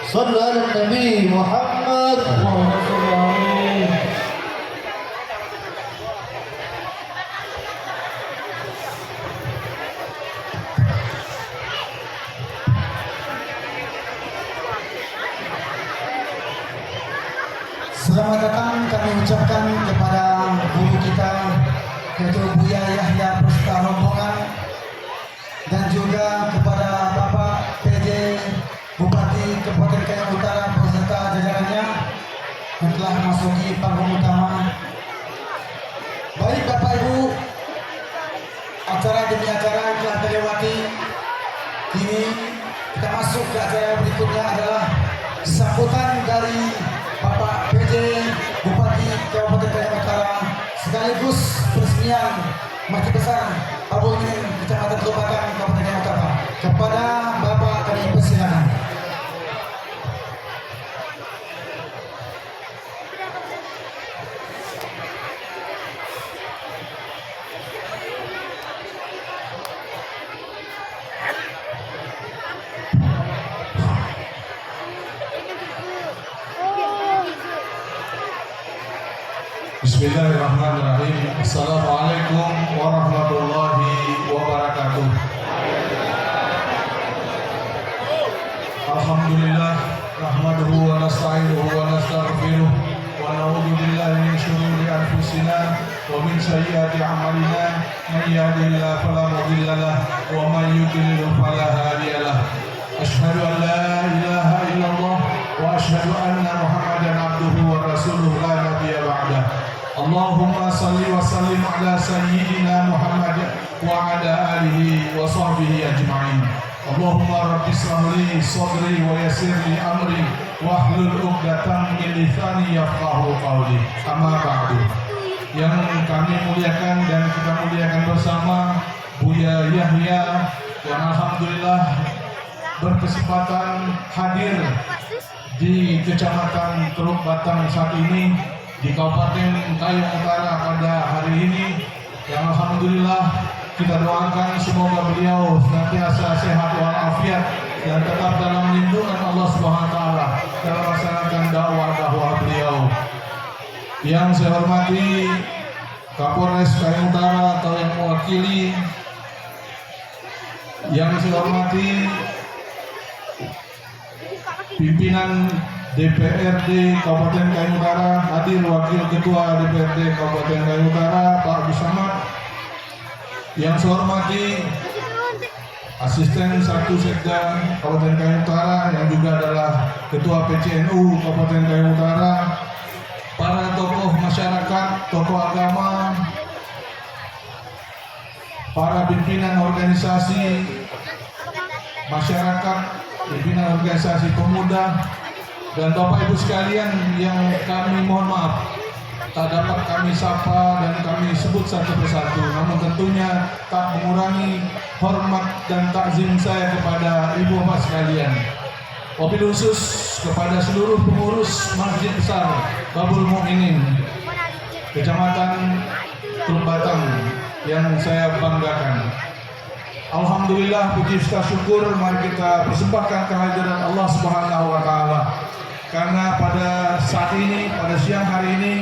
صلى على النبي محمد. اللهم صل عليه. Selamat datang kami ucapkan kepada guru kita yaitu Buya Yahya Pusta Rombongan, dan juga kepada Bapak PJ Bupati Kabupaten Kayong Utara beserta jajarannya yang telah memasuki panggung utama. Baik Bapak Ibu, acara demi acara telah terlewati. Kini kita masuk ke acara berikutnya adalah sambutan dari Bapak PJ Bupati Kabupaten Kayong Utara sekaligus peresmian Masjid Besar Babul Minin Kecamatan Teluk Batang Kabupaten Kayong Utara. Kepada Bapak kami persilakan. Bismillahirrahmanirrahim. Assalamualaikum warahmatullahi wabarakatuh. Alhamdulillah nahmaduhu wa nasta'inuhu wa nastaghfiruh wa na'udzu billahi min shururi anfusina wa min sayyiati a'malina. Man yahdihillahu fala mudilla lahu wa man yudlil fala hadiya lahu. Asyhadu an la ilaha illallah wa asyhadu anna Muhammadan abduhu wa rasuluh la nabiyya ba'dah. Allahumma salli wa sallim ala sayyidina Muhammad wa ala alihi wa sahbihi ajma'in. Allahumma rabbi shrah li sadri wa yassir li amri wa hlul 'uqdatam min lisani yafqahu qawli. Amma ba'du. Yang kami muliakan dan kita muliakan bersama Buya Yahya yang alhamdulillah berkesempatan hadir di Kecamatan Teluk Batang saat ini, di Kabupaten Kayong Utara pada hari ini, yang alhamdulillah kita doakan semoga beliau senantiasa sehat walafiat dan tetap dalam lindungan Allah Subhanahu wa taala dalam melaksanakan dakwah beliau. Yang saya hormati Kapolres Kayong Utara atau yang mewakili, yang saya hormati pimpinan DPRD Kabupaten Kayong Utara, hadir Wakil Ketua DPRD Kabupaten Kayong Utara Pak Abdul Samad. Yang saya hormati Asisten 1 Sekda Kabupaten Kayong Utara yang juga adalah Ketua PCNU Kabupaten Kayong Utara, para tokoh masyarakat, tokoh agama, para pimpinan organisasi masyarakat, pimpinan organisasi pemuda, dan Bapak Ibu sekalian yang kami mohon maaf tak dapat kami sapa dan kami sebut satu persatu, namun tentunya tak mengurangi hormat dan takzim saya kepada Ibu Bapak sekalian. Wabil khusus kepada seluruh pengurus Masjid Besar Babul Mukminin Kecamatan Teluk Batang yang saya banggakan. Alhamdulillah, puji syukur mari kita persembahkan kehadiran Allah Subhanahu wa taala. Karena pada saat ini, pada siang hari ini,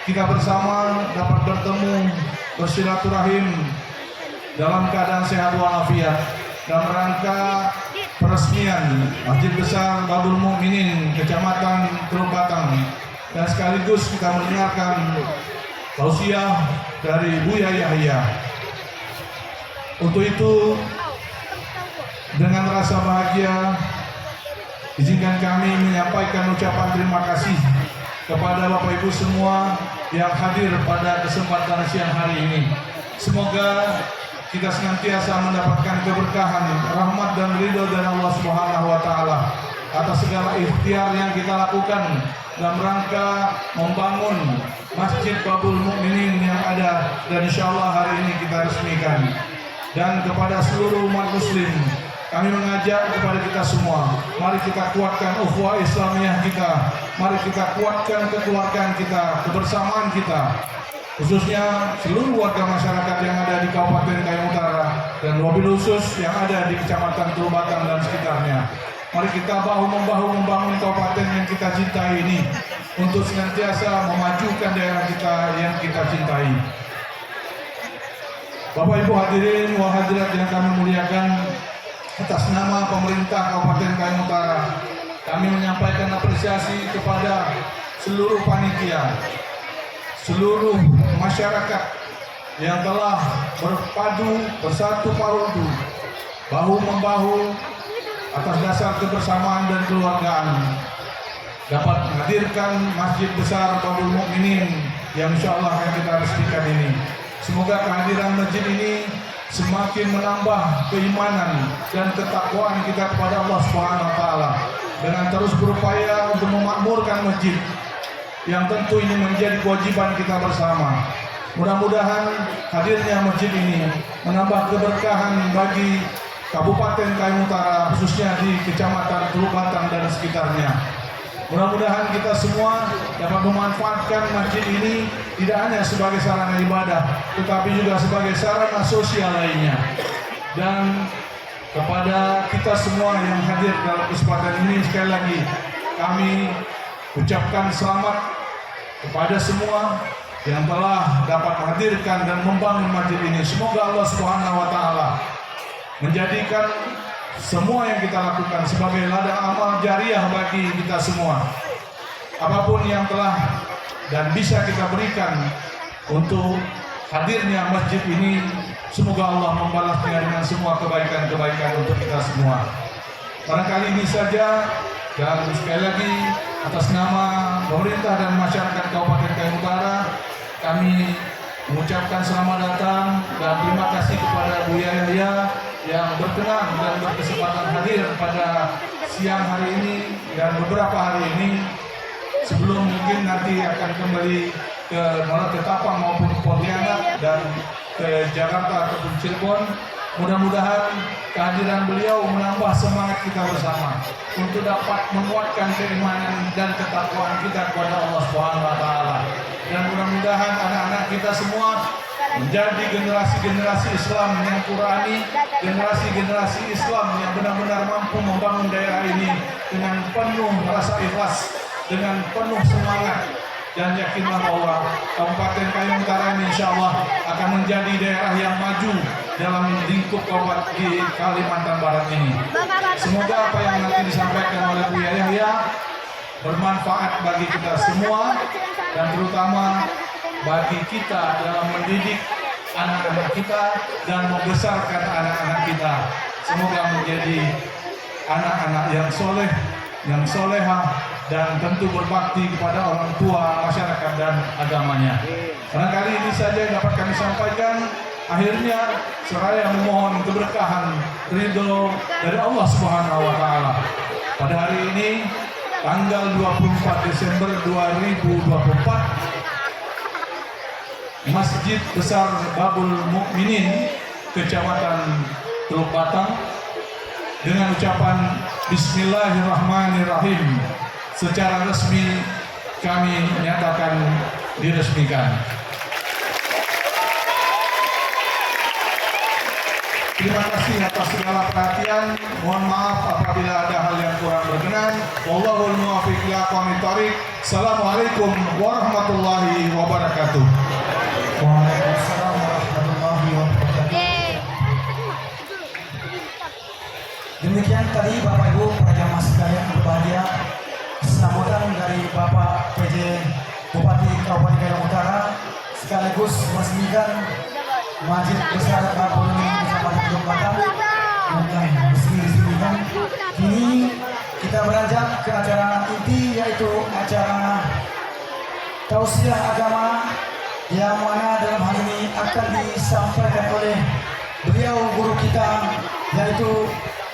kita bersama dapat bertemu, bersilaturahim dalam keadaan sehat walafiat dalam rangka peresmian Masjid Besar Babul Mukminin Kecamatan Teluk Batang, dan sekaligus kita mendengarkan tausiah dari Buya Yahya. Untuk itu, dengan rasa bahagia, izinkan kami menyampaikan ucapan terima kasih kepada Bapak Ibu semua yang hadir pada kesempatan siang hari ini. Semoga kita senantiasa mendapatkan keberkahan, rahmat dan ridho dari Allah Subhanahu wa taala atas segala ikhtiar yang kita lakukan dalam rangka membangun Masjid Babul Mukminin yang ada, dan insyaallah hari ini kita resmikan. Dan kepada seluruh umat muslim, kami mengajak kepada kita semua, mari kita kuatkan ukhuwah Islamiyah kita, mari kita kuatkan kekeluargaan kita, kebersamaan kita, khususnya seluruh warga masyarakat yang ada di Kabupaten Kayong Utara dan wabil khusus yang ada di Kecamatan Teluk Batang dan sekitarnya. Mari kita bahu-membahu membangun kabupaten yang kita cintai ini untuk senantiasa memajukan daerah kita yang kita cintai. Bapak Ibu hadirin wal hadirat yang kami muliakan, atas nama pemerintah Kabupaten Kayong Utara, kami menyampaikan apresiasi kepada seluruh panitia, seluruh masyarakat yang telah berpadu, bersatu padu, bahu-membahu atas dasar kebersamaan dan keluargaan dapat menghadirkan Masjid Besar Babul Mukminin yang insya Allah akan kita resmikan ini. Semoga kehadiran masjid ini semakin menambah keimanan dan ketakwaan kita kepada Allah Subhanahu wa taala dengan terus berupaya untuk memakmurkan masjid yang tentu ini menjadi kewajiban kita bersama. Mudah-mudahan hadirnya masjid ini menambah keberkahan bagi Kabupaten Kayong Utara, khususnya di Kecamatan Teluk Batang dan sekitarnya. Mudah-mudahan kita semua dapat memanfaatkan masjid ini tidak hanya sebagai sarana ibadah, tetapi juga sebagai sarana sosial lainnya. Dan kepada kita semua yang hadir dalam kesempatan ini, sekali lagi kami ucapkan selamat kepada semua yang telah dapat menghadirkan dan membangun masjid ini. Semoga Allah Subhanahu wa taala menjadikan semua yang kita lakukan sebagai ladang amal jariah bagi kita semua. Apapun yang telah dan bisa kita berikan untuk hadirnya masjid ini, semoga Allah membalasnya dengan semua kebaikan-kebaikan untuk kita semua. Barangkali ini saja, dan sekali lagi atas nama pemerintah dan masyarakat Kabupaten Kayong Utara, kami mengucapkan selamat datang dan terima kasih kepada Buya Yahya yang berkenan dan berkesempatan hadir pada siang hari ini dan beberapa hari ini, sebelum mungkin nanti akan kembali ke Ketapang maupun Pontianak dan ke Jakarta ataupun Cirebon. Mudah-mudahan kehadiran beliau menambah semangat kita bersama untuk dapat menguatkan keimanan dan ketakwaan kita kepada Allah Subhanahu wa taala. Dan mudah-mudahan anak-anak kita semua menjadi generasi-generasi Islam yang Qurani, generasi-generasi Islam yang benar-benar mampu membangun daerah ini dengan penuh rasa ikhlas, dengan penuh semangat, dan yakinlah bahwa Kabupaten Kayong Utara ini insya Allah akan menjadi daerah yang maju dalam lingkup kabupaten di Kalimantan Barat ini. Semoga apa yang nanti disampaikan oleh Buya Yahya bermanfaat bagi kita semua dan terutama bagi kita dalam mendidik anak-anak kita dan membesarkan anak-anak kita. Semoga menjadi anak-anak yang soleh, yang solehah, dan tentu berbakti kepada orang tua, masyarakat, dan agamanya. Barangkali ini saja yang dapat kami sampaikan. Akhirnya seraya memohon keberkahan ridho dari Allah Subhanahu wa taala. Pada hari ini tanggal 24 Desember 2024, Masjid Besar Babul Mukminin Kecamatan Teluk Batang dengan ucapan Bismillahirrahmanirrahim secara resmi kami menyatakan diresmikan. Terima kasih atas segala perhatian. Mohon maaf apabila ada hal yang kurang berkenan. Wallahul muwaffiq ila aqwamit thoriq. Assalamualaikum warahmatullahi wabarakatuh. Waalaikumsalam warahmatullahi wabarakatuh. Demikian tadi Bapak Ibu para jamaah sekalian berbahagia, sambutan dari Bapak PJ Bupati Kabupaten Kayong Utara sekaligus meresmikan Masjid Besar Babul Mukminin Kecamatan Teluk Batang yang resmi-resmikan. Kini kita beranjak ke acara inti, yaitu acara tausiah agama yang mana dalam hal ini akan disampaikan oleh beliau guru kita, yaitu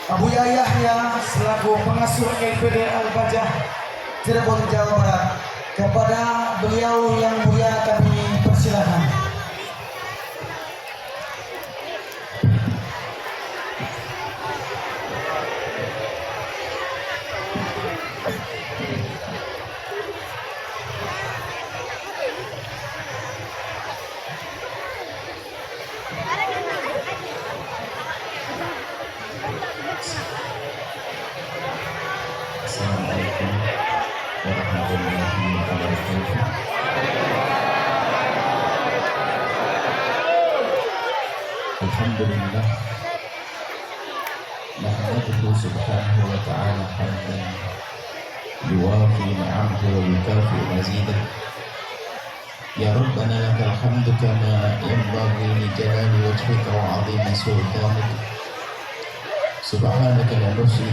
Buya Yahya selaku pengasuh LPD Al-Bajah Cirebon, Jawa Barat. Kepada beliau yang mulia kami persilakan. الله وبركاته. الحمد لله نحمده سبحانه وتعالى حمدا يوافي نعمه ويكافئ مزيده. يا ربنا لك الحمد كما ينبغي لجلال وجهك وعظيم سلطانك. سبحانك لا نحصي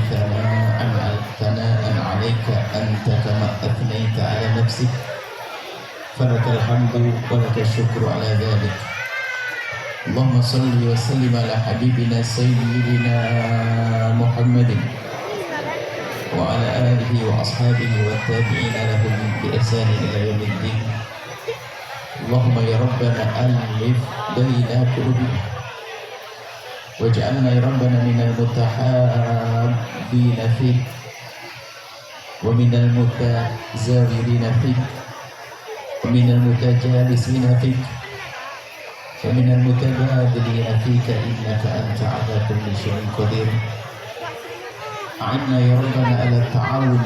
ثناء عليك أنت كما أثنيت على نفسك، فلك الحمد ولك الشكر على ذلك. اللهم صل وسلم على حبيبنا سيدنا محمد وعلى آله وأصحابه والتابعين لهم بإحسان إلى يوم الدين. اللهم يا ربنا ألف بين قلوبنا واجعلنا يا ربنا من المتحابين فيك ومن المتزاورين فيك ومن المتجالسين فيك ومن المتبادلين فيك إنك أنت على كل شيء قدير. أعنا يا ربنا على التعاون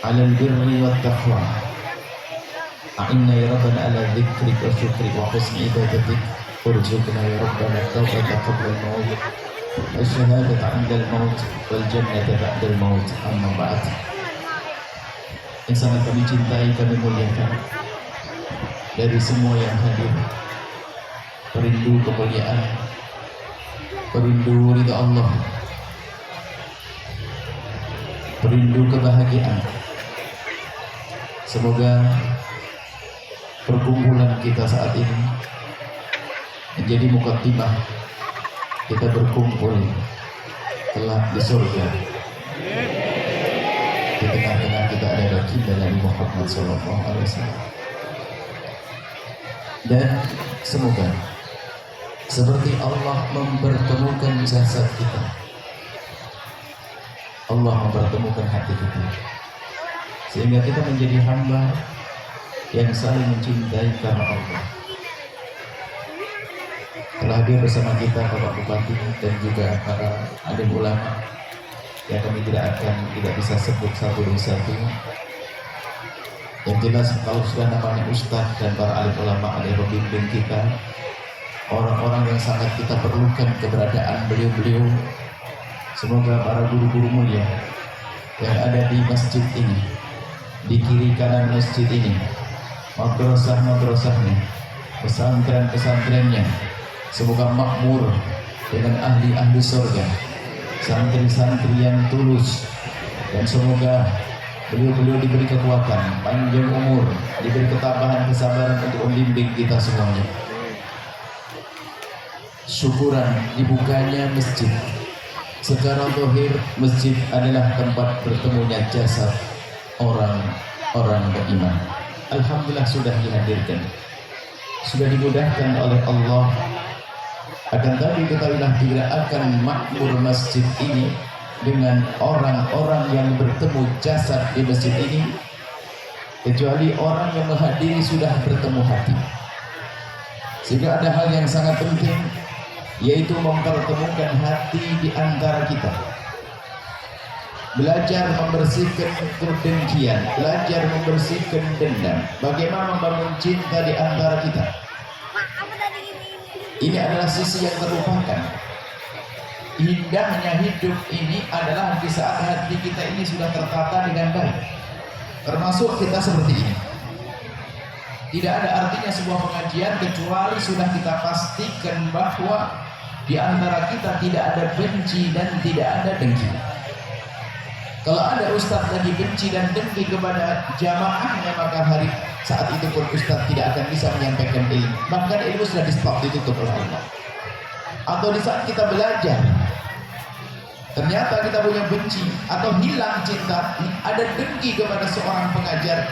على البر والتقوى. أعنا يا ربنا على ذكرك وشكرك وحسن عبادتك. ارزقنا يا ربنا التوبة قبل الموت والشهادة عند الموت والجنة بعد الموت. أما بعد, yang sangat kami cintai, kami muliakan, dari semua yang hadir, perindu kemuliaan, perindu ridha Allah, perindu kebahagiaan. Semoga perkumpulan kita saat ini menjadi mukaddimah kita berkumpul kelak di surga. Di tengah-tengah kita ada baginda Nabi Muhammad SAW. Dan semoga seperti Allah mempertemukan jasad kita, Allah mempertemukan hati kita, sehingga kita menjadi hamba yang saling mencintai karena Allah. Telah hadir bersama kita Bapak Bupati dan juga para alim ulama yang kami tidak bisa sebut satu demi satu. Yang jelas kalau sudah namanya Ustadz dan para alim ulama, ada pembimbing kita, orang-orang yang sangat kita perlukan keberadaan beliau-beliau. Semoga para guru-guru mulia yang ada di masjid ini, di kiri kanan masjid ini, madrasah-madrasahnya, pesantren-pesantrennya, semoga makmur dengan ahli-ahli surga, santri-santri yang tulus, dan semoga beliau-beliau diberi kekuatan, panjang umur, diberi ketabahan, kesabaran untuk membimbing kita semuanya. Syukuran dibukanya masjid. Secara zahir masjid adalah tempat bertemunya jasad orang-orang beriman. Alhamdulillah sudah dihadirkan, sudah dimudahkan oleh Allah. Akan tapi ketahuilah tidak akan makmur masjid ini dengan orang-orang yang bertemu jasad di masjid ini kecuali orang yang menghadiri sudah bertemu hati. Sehingga ada hal yang sangat penting, yaitu mempertemukan hati di antara kita. Belajar membersihkan kedengkian, belajar membersihkan dendam, bagaimana membangun cinta di antara kita. Ini adalah sisi yang terlupakan. Indahnya hidup ini adalah di saat hati kita ini sudah tertata dengan baik. Termasuk kita seperti ini. Tidak ada artinya sebuah pengajian kecuali sudah kita pastikan bahwa di antara kita tidak ada benci dan tidak ada dengki. Kalau ada ustaz lagi benci dan dengki kepada jamaahnya, maka hari saat itu pun ustaz tidak akan bisa menyampaikan ilmu. Bahkan ilmu sudah di stop, ditutup oleh Allah. Atau di saat kita belajar, ternyata kita punya benci atau hilang cinta, ada dengki kepada seorang pengajar,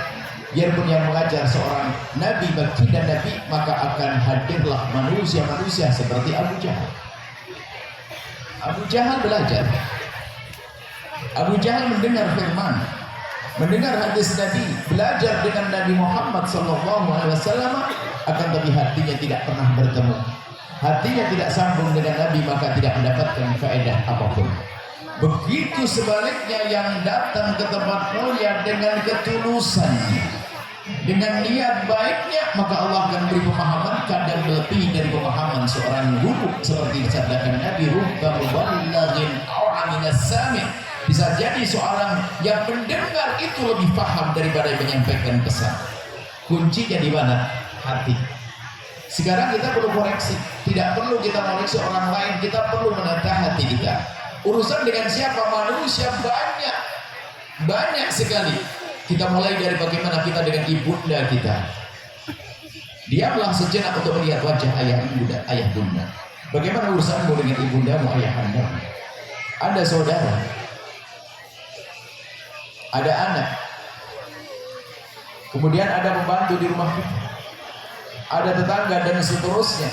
biarpun yang mengajar seorang nabi, baginda nabi, maka akan hadirlah manusia-manusia seperti Abu Jahal. Abu Jahal belajar. Abu Jahal mendengar firman, mendengar hadis Nabi, belajar dengan Nabi Muhammad SAW, akan tapi hatinya tidak pernah bertemu, hatinya tidak sambung dengan Nabi, maka tidak mendapatkan faedah apapun. Begitu sebaliknya yang datang ke tempat mulia dengan ketulusan, dengan niat baiknya, maka Allah akan beri pemahaman kadang lebih dari pemahaman seorang guru, seperti disabdakan Nabi, rubba muballighin a'la minas sami'. Bisa jadi seorang yang mendengar itu lebih paham daripada yang menyampaikan pesan. Kuncinya di mana? Hati. Sekarang kita perlu koreksi, tidak perlu kita koreksi orang lain, kita perlu menata hati kita. Urusan dengan siapa? Manusia banyak sekali. Kita mulai dari bagaimana kita dengan ibunda kita. Diamlah sejenak untuk melihat wajah ayah bunda. Bagaimana urusanmu dengan ibundamu, ayah anda? Ada saudara, ada anak, kemudian ada pembantu di rumah kita, ada tetangga dan seterusnya.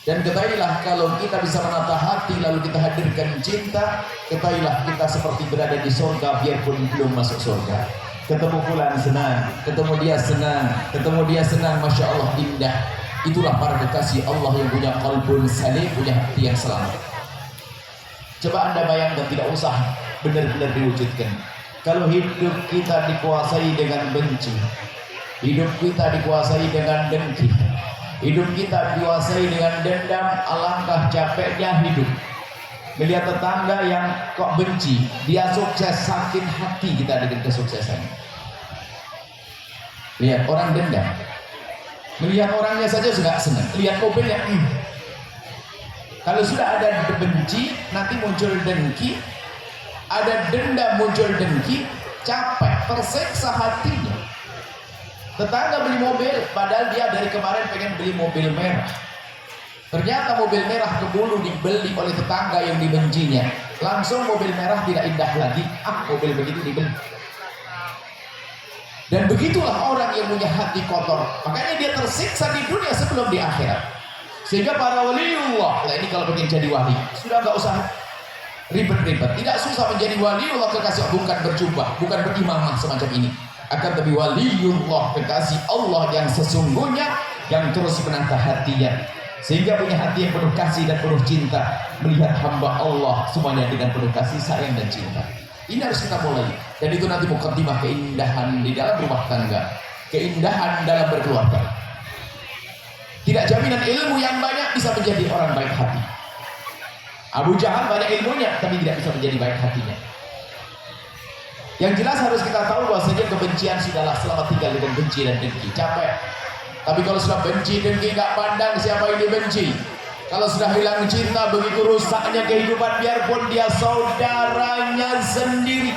Dan ketahuilah, kalau kita bisa menata hati lalu kita hadirkan cinta, ketahuilah kita seperti berada di surga biarpun belum masuk surga. Ketemu fulan senang, ketemu dia senang, Masya Allah indah. Itulah para kekasih Allah yang punya qalbun salim, punya hati yang selamat. Coba anda bayangkan, tidak usah benar-benar diwujudkan. Kalau hidup kita dikuasai dengan benci, hidup kita dikuasai dengan dengki, hidup kita dikuasai dengan dendam, alangkah capeknya hidup. Melihat tetangga yang kok benci, dia sukses, sakit hati kita dengan kesuksesannya. Lihat orang dendam, melihat orangnya saja sudah senang, lihat mobilnya. Kalau sudah ada benci, nanti muncul dengki, ada dendam, muncul dengki, capek, tersiksa hatinya. Tetangga beli mobil, padahal dia dari kemarin pengen beli mobil merah. Ternyata mobil merah keburu dibeli oleh tetangga yang dibencinya. Langsung mobil merah tidak indah lagi. Mobil begitu dibeli. Dan begitulah orang yang punya hati kotor. Makanya dia tersiksa di dunia sebelum di akhirat. Sehingga para waliullah, nah ini kalau pengen jadi wali, sudah nggak usah ribet-ribet. Tidak susah menjadi waliullah kekasih, bukan berjubah, bukan berimamah semacam ini. Akan tapi waliullah, kekasih Allah yang sesungguhnya, yang terus menata hatinya, sehingga punya hati yang penuh kasih dan penuh cinta, melihat hamba Allah semuanya dengan penuh kasih sayang dan cinta. Ini harus kita mulai, dan itu nanti mukadimah keindahan di dalam rumah tangga, keindahan dalam berkeluarga. Tidak jaminan ilmu yang banyak bisa menjadi orang baik hati. Abu Jahal banyak ilmunya tapi tidak bisa menjadi baik hatinya. Yang jelas harus kita tahu bahwasanya kebencian sudahlah selama tinggal dengan benci dan dengki, capek. Tapi kalau sudah benci dengki, nggak pandang siapa yang dibenci. Kalau sudah hilang cinta, begitu rusaknya kehidupan, biarpun dia saudaranya sendiri,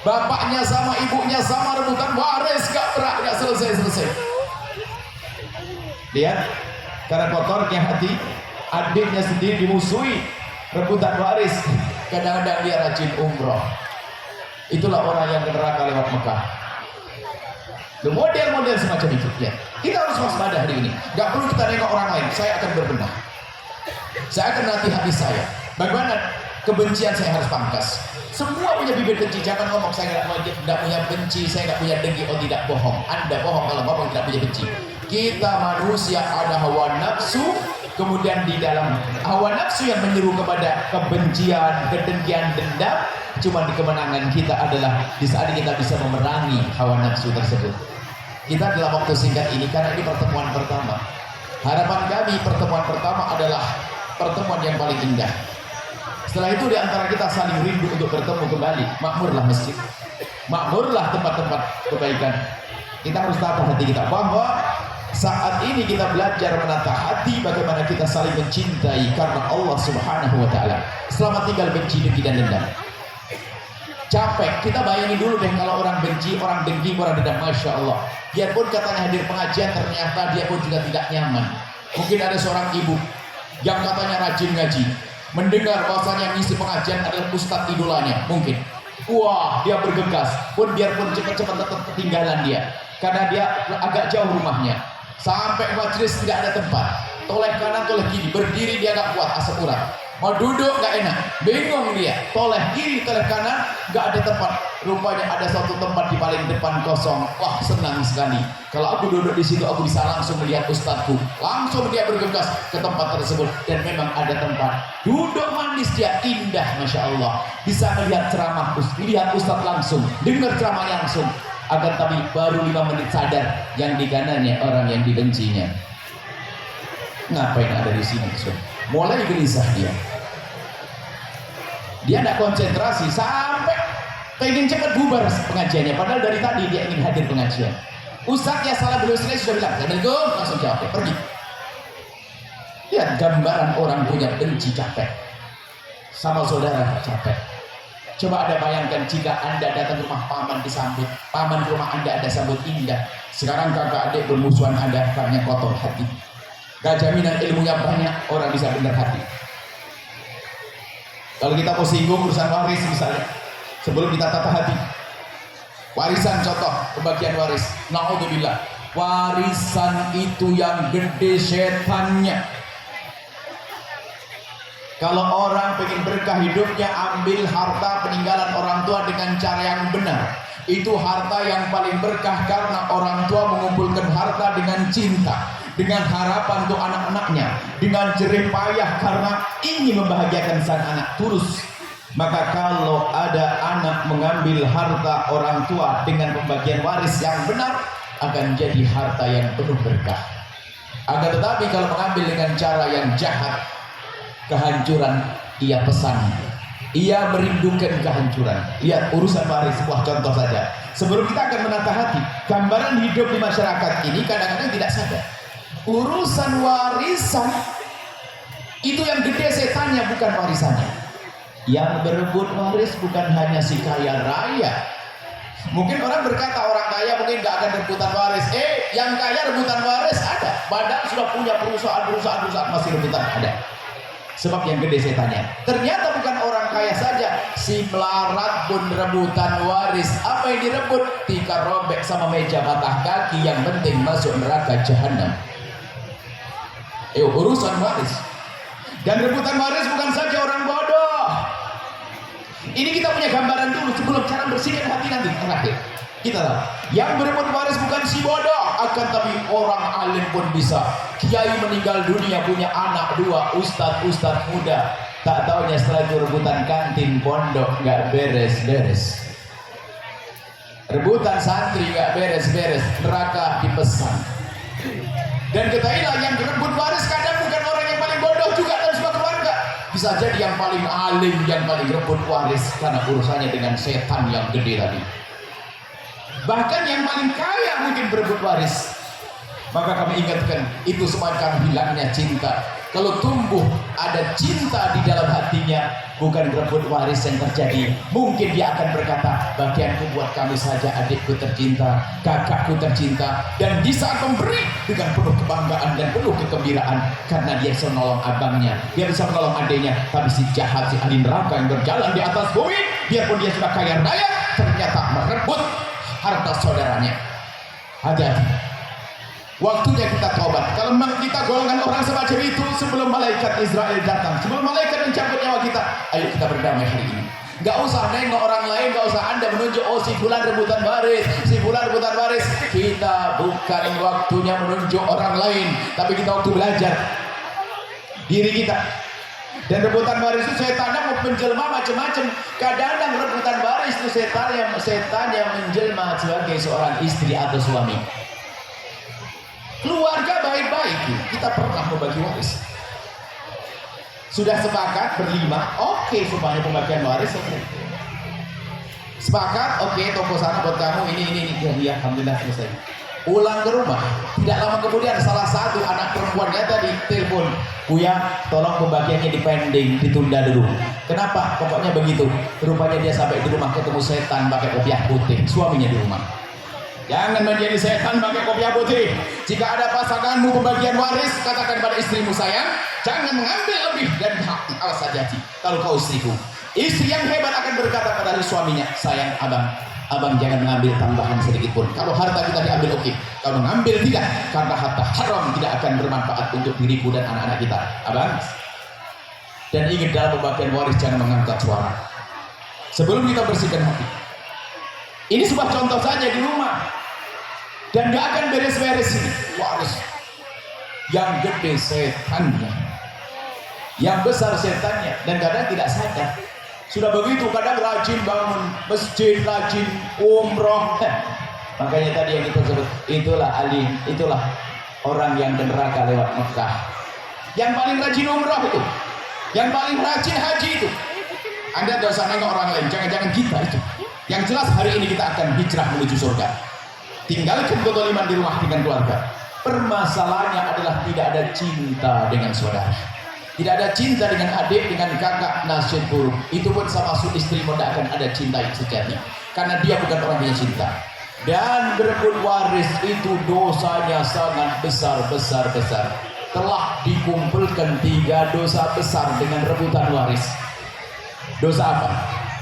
bapaknya sama ibunya sama, rebutan waris, gak selesai. Lihat, karena kotornya hati, adiknya sendiri dimusuhi, rebutan waris. Kadang-kadang dia rajin umroh. Itulah orang yang ke neraka lewat Mekah. Model-model semacam itu ya. Kita harus waspada hari ini. Gak perlu kita nengok orang lain. Saya akan berbenah. Saya akan latih hati saya. Bagaimana kebencian saya harus pangkas. Semua punya bibir benci. Jangan ngomong saya tidak punya benci, saya tidak punya dengki. Oh tidak, bohong. Anda bohong kalau ngomong tidak punya benci. Kita manusia ada hawa nafsu. Kemudian di dalam hawa nafsu yang menyeru kepada kebencian, kedengkian, dendam. Cuma di kemenangan kita adalah di saat kita bisa memerangi hawa nafsu tersebut. Kita dalam waktu singkat ini, karena ini pertemuan pertama, harapan kami pertemuan pertama adalah pertemuan yang paling indah. Setelah itu di antara kita saling rindu untuk bertemu kembali. Makmurlah masjid, makmurlah tempat-tempat kebaikan. Kita harus tata hati kita, bahwa saat ini kita belajar menata hati, bagaimana kita saling mencintai karena Allah Subhanahu wa Ta'ala. Selamat tinggal benci, dengki dan dendam. Capek, kita bayangin dulu deh kalau orang benci, orang dengki, orang dendam, Masya Allah. Biarpun katanya hadir pengajian, ternyata dia pun juga tidak nyaman. Mungkin ada seorang ibu yang katanya rajin ngaji, mendengar bahwasanya ngisi pengajian adalah ustadz idolanya, mungkin. Wah, dia bergegas, pun biarpun cepat-cepat tetap ketinggalan dia, karena dia agak jauh rumahnya. Sampai majelis tidak ada tempat, toleh kanan toleh kiri, berdiri dia gak kuat, asap urat. Mau duduk nggak enak, bingung dia, toleh kiri, toleh kanan, nggak ada tempat. Rupanya ada suatu tempat di paling depan kosong. Wah, senang sekali. Kalau aku duduk di situ, aku bisa langsung melihat ustadku. Langsung dia bergegas ke tempat tersebut, dan memang ada tempat. Duduk manis dia, indah, masya Allah. Bisa melihat ceramah, melihat ustadz langsung, dengar ceramahnya langsung. Akan tapi baru 5 menit sadar yang di kanannya orang yang dibencinya. Ngapain ada di sini? Mulai gelisah dia. Dia tidak konsentrasi sampai pengen cepat bubar pengajiannya. Padahal dari tadi dia ingin hadir pengajian. Ustadz ya salah beliau sudah bilang, Assalamualaikum, langsung jawab, pergi. Lihat gambaran orang punya benci capek sama saudara capek. Coba Anda bayangkan jika Anda datang ke rumah paman disambut, paman ke rumah Anda ada sambut indah. Sekarang kakak adik bermusuhan, Anda banyak kotor hati. Gak jaminan ilmunya banyak, orang bisa benar hati. Kalau kita mau singgung urusan waris misalnya, sebelum kita tata hati, warisan contoh, pembagian waris, naudzubillah, warisan itu yang gede setannya. Kalau orang pengen berkah hidupnya, ambil harta peninggalan orang tua dengan cara yang benar. Itu harta yang paling berkah karena orang tua mengumpulkan harta dengan cinta, dengan harapan untuk anak-anaknya, dengan jerih payah karena ingin membahagiakan sang anak tulus. Maka kalau ada anak mengambil harta orang tua dengan pembagian waris yang benar, akan jadi harta yang penuh berkah. Akan tetapi kalau mengambil dengan cara yang jahat, kehancuran ia pesan. Ia merindukan kehancuran. Lihat urusan waris, sebuah contoh saja. Sebelum kita akan menata hati, gambaran hidup di masyarakat ini kadang-kadang tidak sadar. Urusan warisan itu yang gede setannya, bukan warisannya. Yang berebut waris bukan hanya si kaya raya. Mungkin orang berkata orang kaya mungkin gak akan rebutan waris. Yang kaya rebutan waris ada. Padahal sudah punya perusahaan masih rebutan ada. Sebab yang gede setannya. Ternyata bukan orang kaya saja, si melarat pun rebutan waris. Apa yang direbut? Tikar robek sama meja patah kaki, yang penting masuk neraka jahanam. Urusan waris. Dan rebutan waris bukan saja orang bodoh. Ini kita punya gambaran dulu sebelum cara bersihkan hati nanti terakhir. Kita tahu, yang berebut waris bukan si bodoh, akan tapi orang alim pun bisa. Kiai meninggal dunia punya anak 2, ustadz muda. Tak taunya setelah itu rebutan kantin pondok nggak beres-beres. Rebutan santri nggak beres-beres, neraka dipesan. Dan ketahuilah yang berebut waris kadang bukan orang yang paling bodoh juga dalam sebuah keluarga. Bisa jadi yang paling alim, yang paling rebut waris karena urusannya dengan setan yang gede tadi. Bahkan yang paling kaya mungkin berebut waris. Maka kami ingatkan, itu semacam hilangnya cinta. Kalau tumbuh ada cinta di dalam hatinya, bukan berebut waris yang terjadi. Mungkin dia akan berkata, bagianku buat kamu saja adikku tercinta, kakakku tercinta. Dan di saat memberi dengan penuh kebanggaan dan penuh kegembiraan, karena dia bisa menolong abangnya, dia bisa menolong adiknya. Tapi si jahat, si ahli neraka yang berjalan di atas bumi, biarpun dia sudah kaya raya, ternyata merebut harta saudaranya. Hati-hati. Waktunya kita tobat. Kalau memang kita golongan orang semacam itu, sebelum malaikat Israel datang, sebelum malaikat mencabut nyawa kita, ayo kita berdamai hari ini. Gak usah nengok orang lain, gak usah Anda menunjuk, oh si fulan rebutan waris, si fulan rebutan waris. Kita bukan waktunya menunjuk orang lain, tapi kita waktu belajar diri kita. Dan rebutan waris itu setannya mau menjelma macam-macam. Kadang-kadang rebutan waris itu setan yang menjelma sebagai seorang istri atau suami. Keluarga baik-baik, kita pernah membagi waris. Sudah sepakat berlima, oke, semuanya pembagian waris. Sepakat, oke, toko sana buat kamu, ini. Ya, alhamdulillah selesai. Pulang ke rumah, tidak lama kemudian salah satu anak perempuannya tadi telepon, Buya, tolong pembagiannya dipending, ditunda dulu. Kenapa? Pokoknya begitu. Rupanya dia sampai di rumah ketemu setan pakai kopiah putih, suaminya di rumah. Jangan menjadi setan pakai kopiah putih. Jika ada pasanganmu pembagian waris, katakan pada istrimu, sayang, jangan mengambil lebih dari hak. Awas saja, kalau kau istriku. Istri yang hebat akan berkata pada suaminya, sayang, abang jangan mengambil tambahan sedikit pun. Kalau harta kita diambil, oke. Kalau mengambil tidak, karena harta haram tidak akan bermanfaat untuk diriku dan anak-anak kita. Abang, Dan ingat dalam pembagian waris jangan mengangkat suara. Sebelum kita bersihkan hati. Ini sebuah contoh saja di rumah. Dan gak akan beres-beres ini. Waris. Yang gede setannya. Yang besar setannya. Dan kadang tidak sadar. Sudah begitu kadang rajin bangun masjid, rajin umroh. Makanya tadi yang kita sebut, itulah alim, itulah orang yang ke neraka lewat Mekah. Yang paling rajin umroh itu. Yang paling rajin haji itu. Anda tidak usah nengok orang lain, jangan-jangan kita itu. Yang jelas hari ini kita akan hijrah menuju surga. Tinggalkan kezaliman di rumah dengan keluarga. Permasalahannya adalah tidak ada cinta dengan saudara. Tidak ada cinta dengan adik, dengan kakak, nasib buruk. Itu pun sama istri tidak akan ada cinta yang sejati. Karena dia bukan orang yang cinta. Dan berebut waris itu dosanya sangat besar. Telah dikumpulkan 3 dosa besar dengan rebutan waris. Dosa apa?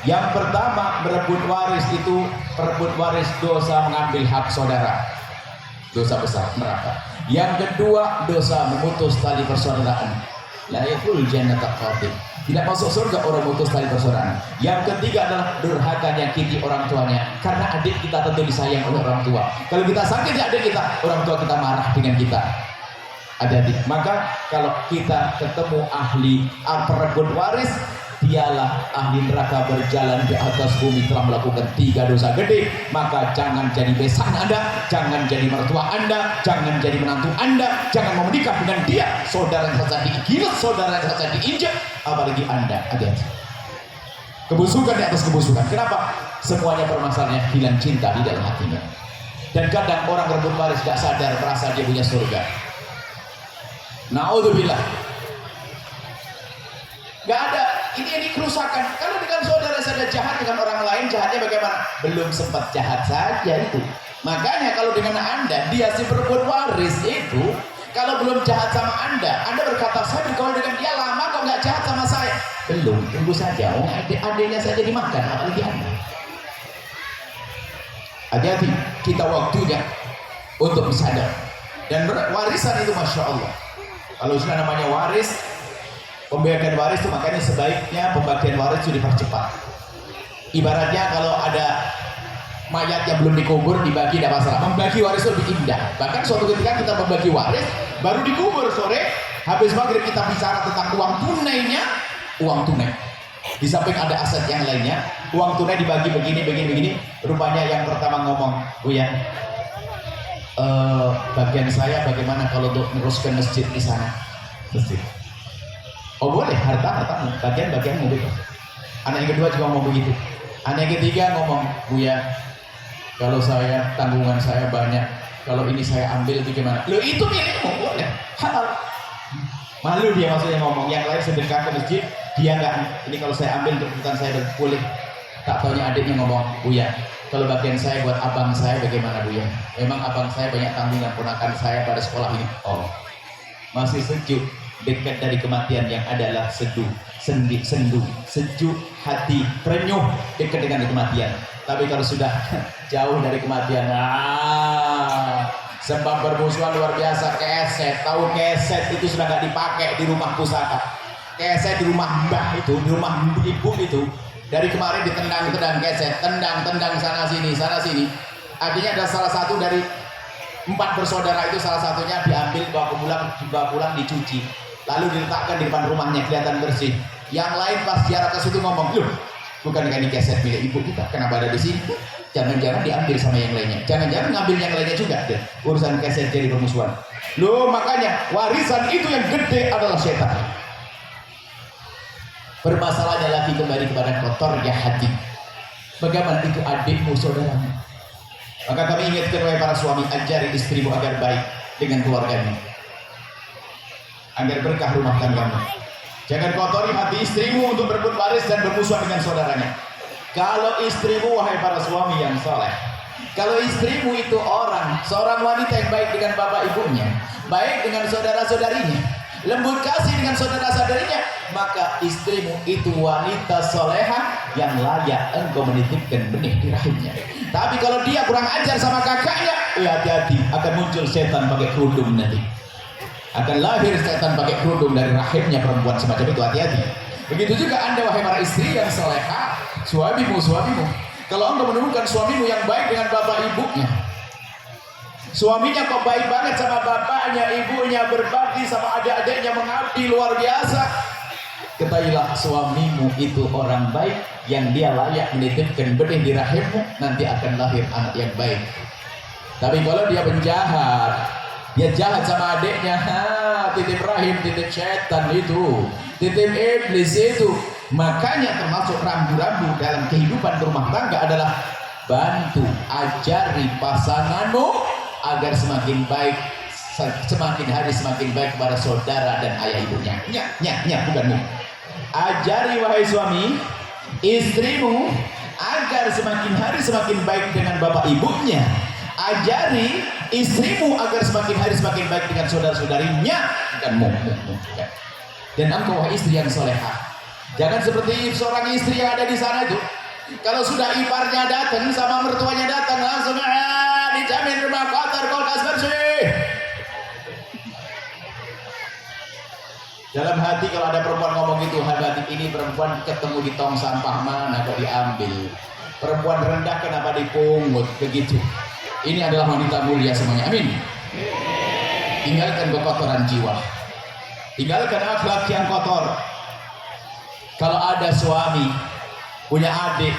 Yang pertama, merebut waris itu, merebut waris dosa mengambil hak saudara. Dosa besar, neraka. Yang kedua, dosa memutus tali persaudaraan. La yakul jannata qatil. Tidak masuk surga orang memutus tali persaudaraan. Yang ketiga adalah durhaka nyakiti orang tuanya. Karena adik kita tentu disayang oleh orang tua. Kalau kita sakiti adik kita, orang tua kita marah dengan kita. Hati-hati. Maka kalau kita ketemu ahli perebut waris, dialah ahli neraka berjalan di atas bumi telah melakukan 3 dosa gede. Maka jangan jadi besan Anda, jangan jadi mertua Anda, jangan jadi menantu Anda, jangan mau menikah dengan dia. Saudara yang saja digilas, saudara yang saja diinjak, apalagi Anda. Hati-hati. Kebusukan di atas kebusukan. Kenapa? Semuanya permasalahannya hilang cinta di dalam hatinya. Dan kadang orang rebut waris tidak sadar merasa dia punya surga. Na'udzubillah. Gak ada, ini kerusakan. Kalau dengan saudara saja jahat dengan orang lain, jahatnya bagaimana? Belum sempat jahat saja itu. Makanya kalau dengan Anda, dia si perebut waris itu, kalau belum jahat sama Anda berkata, saya bergaul dengan dia lama kok nggak jahat sama saya. Belum, tunggu saja. Oh, adiknya saja dimakan, apalagi Anda. Hati-hati, kita waktunya untuk sadar. Dan warisan itu Masya Allah. Kalau sudah namanya waris, pembagian waris itu makanya sebaiknya pembagian waris itu dipercepat. Ibaratnya kalau ada mayat yang belum dikubur dibagi tidak masalah. Membagi waris itu lebih indah. Bahkan suatu ketika kita membagi waris baru dikubur sore, habis maghrib kita bicara tentang uang tunainya, uang tunai. Di samping ada aset yang lainnya, uang tunai dibagi begini. Rupanya yang pertama ngomong, Buya, bagian saya bagaimana kalau untuk meneruskan masjid di sana? Masjid. Oh boleh, harta bagian mobil. Anak yang kedua juga ngomong begitu. Anak yang ketiga ngomong, Buya, kalau saya tanggungan saya banyak, kalau ini saya ambil itu gimana? Loh itu milikmu, boleh, halal. Malu dia maksudnya ngomong. Yang lain sedekah ke masjid, dia nggak. Ini kalau saya ambil untuk kebutuhan saya boleh. Tak taunya adiknya ngomong, Buya, kalau bagian saya buat abang saya bagaimana Buya? Memang abang saya banyak tanggungan ponakan saya pada sekolah ini. Oh, masih sejuk. Dekat dari kematian yang adalah sendu, sejuk hati, terenyuh dekat dengan kematian. Tapi kalau sudah jauh dari kematian, sebab bermusuhan luar biasa. Keset, tahu keset itu sudah nggak dipakai di rumah pusaka. Keset di rumah mbah itu, di rumah ibu itu, dari kemarin ditendang keset, tendang sana sini. Akhirnya ada salah satu dari 4 bersaudara itu, salah satunya diambil bawa pulang dicuci. Lalu diletakkan di depan rumahnya, kelihatan bersih. Yang lain pas ziarah ke situ ngomong, loh, bukankah ini keset milik ibu kita? Kenapa ada di sini? Jangan-jangan diambil sama yang lainnya. Jangan-jangan ngambil yang lainnya juga. Dan urusan keset jadi permusuhan. Loh, makanya warisan itu yang gede adalah setan. Permasalahannya lagi kembali kepada kotornya hati. Bagaimana itu adikmu, saudaramu? Maka kami ingatkan wahai para suami, ajari istrimu agar baik dengan keluarganya. Agar berkah rumah tanggamu. Jangan kotori hati istrimu untuk berebut waris dan bermusuhan dengan saudaranya. Kalau istrimu, wahai para suami yang soleh, kalau istrimu itu seorang wanita yang baik dengan bapak ibunya, baik dengan saudara-saudarinya, lembut kasih dengan saudara-saudarinya, maka istrimu itu wanita soleha yang layak engkau menitipkan benih di rahimnya. Tapi kalau dia kurang ajar sama kakaknya, hati-hati, akan muncul setan pakai kerudung nanti. Akan lahir setan pakai kerudung dari rahimnya perempuan semacam itu, hati-hati. Begitu juga Anda wahai para istri yang soleha, suamimu. Kalau Anda menemukan suamimu yang baik dengan bapak ibunya, suaminya kok baik banget sama bapaknya, ibunya, berbakti sama adik-adiknya, mengabdi luar biasa, ketahuilah suamimu itu orang baik yang dia layak menitipkan benih di rahimmu, nanti akan lahir anak yang baik. Tapi kalau dia penjahat, dia jahat sama adiknya, titip rahim, titip setan itu, titip iblis itu. Makanya termasuk rambu-rambu dalam kehidupan rumah tangga adalah bantu ajari pasanganmu agar semakin baik, semakin hari semakin baik kepada saudara dan ayah ibunya. Bukanmu. Ajari wahai suami istrimu agar semakin hari semakin baik dengan bapak ibunya. Ajari istrimu agar semakin hari semakin baik dengan saudara-saudarinya, bukanmu. Dan engkau wahai istri yang solehah, jangan seperti seorang istri yang ada di sana itu. Kalau sudah iparnya datang sama mertuanya datang, langsung dijamin rumah kotor, kulkas bersih. Dalam hati kalau ada perempuan ngomong gitu, hati ini perempuan ketemu di tong sampah mana kok diambil. Perempuan rendah kenapa dipungut begitu. Ini adalah wanita mulia semuanya, amin. Tinggalkan kekotoran jiwa, tinggalkan akhlak yang kotor. Kalau ada suami punya adik,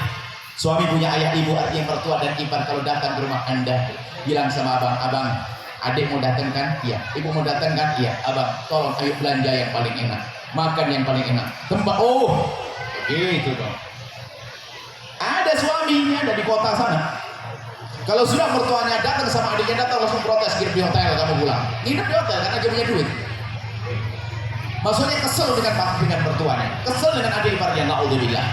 suami punya ayah ibu, artinya mertua dan ipar, kalau datang ke rumah Anda bilang sama abang, adik mau datang kan? Iya. Ibu mau datang kan? Iya. Abang, tolong ayo belanja yang paling enak, makan yang paling enak, tempat gitu dong. Ada suaminya ada di kota sana, kalau sudah mertuanya datang sama adiknya datang langsung protes, nginep di hotel, kamu pulang. Nginep di hotel karena dia punya duit. Maksudnya kesel dengan mertuanya, kesel dengan adik iparnya, naudzubillah.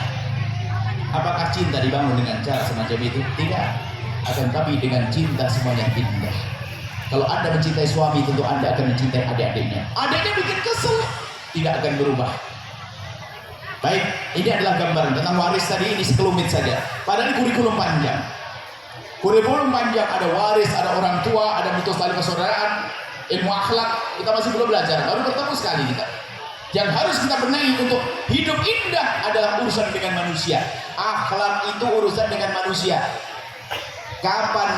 Apakah cinta dibangun dengan cara semacam itu? Tidak. Akan tapi dengan cinta semuanya indah. Kalau Anda mencintai suami, tentu Anda akan mencintai adik-adiknya. Adiknya bikin kesel, tidak akan berubah. Baik, ini adalah gambaran tentang waris tadi, ini sekelumit saja. Padahal kurikulum panjang. Kurikulum panjang, ada waris, ada orang tua, ada mutus tali persaudaraan, ilmu akhlak. Kita masih belum belajar, baru bertemu sekali kita. Yang harus kita benahi untuk hidup indah adalah urusan dengan manusia. Akhlak itu urusan dengan manusia. Kapan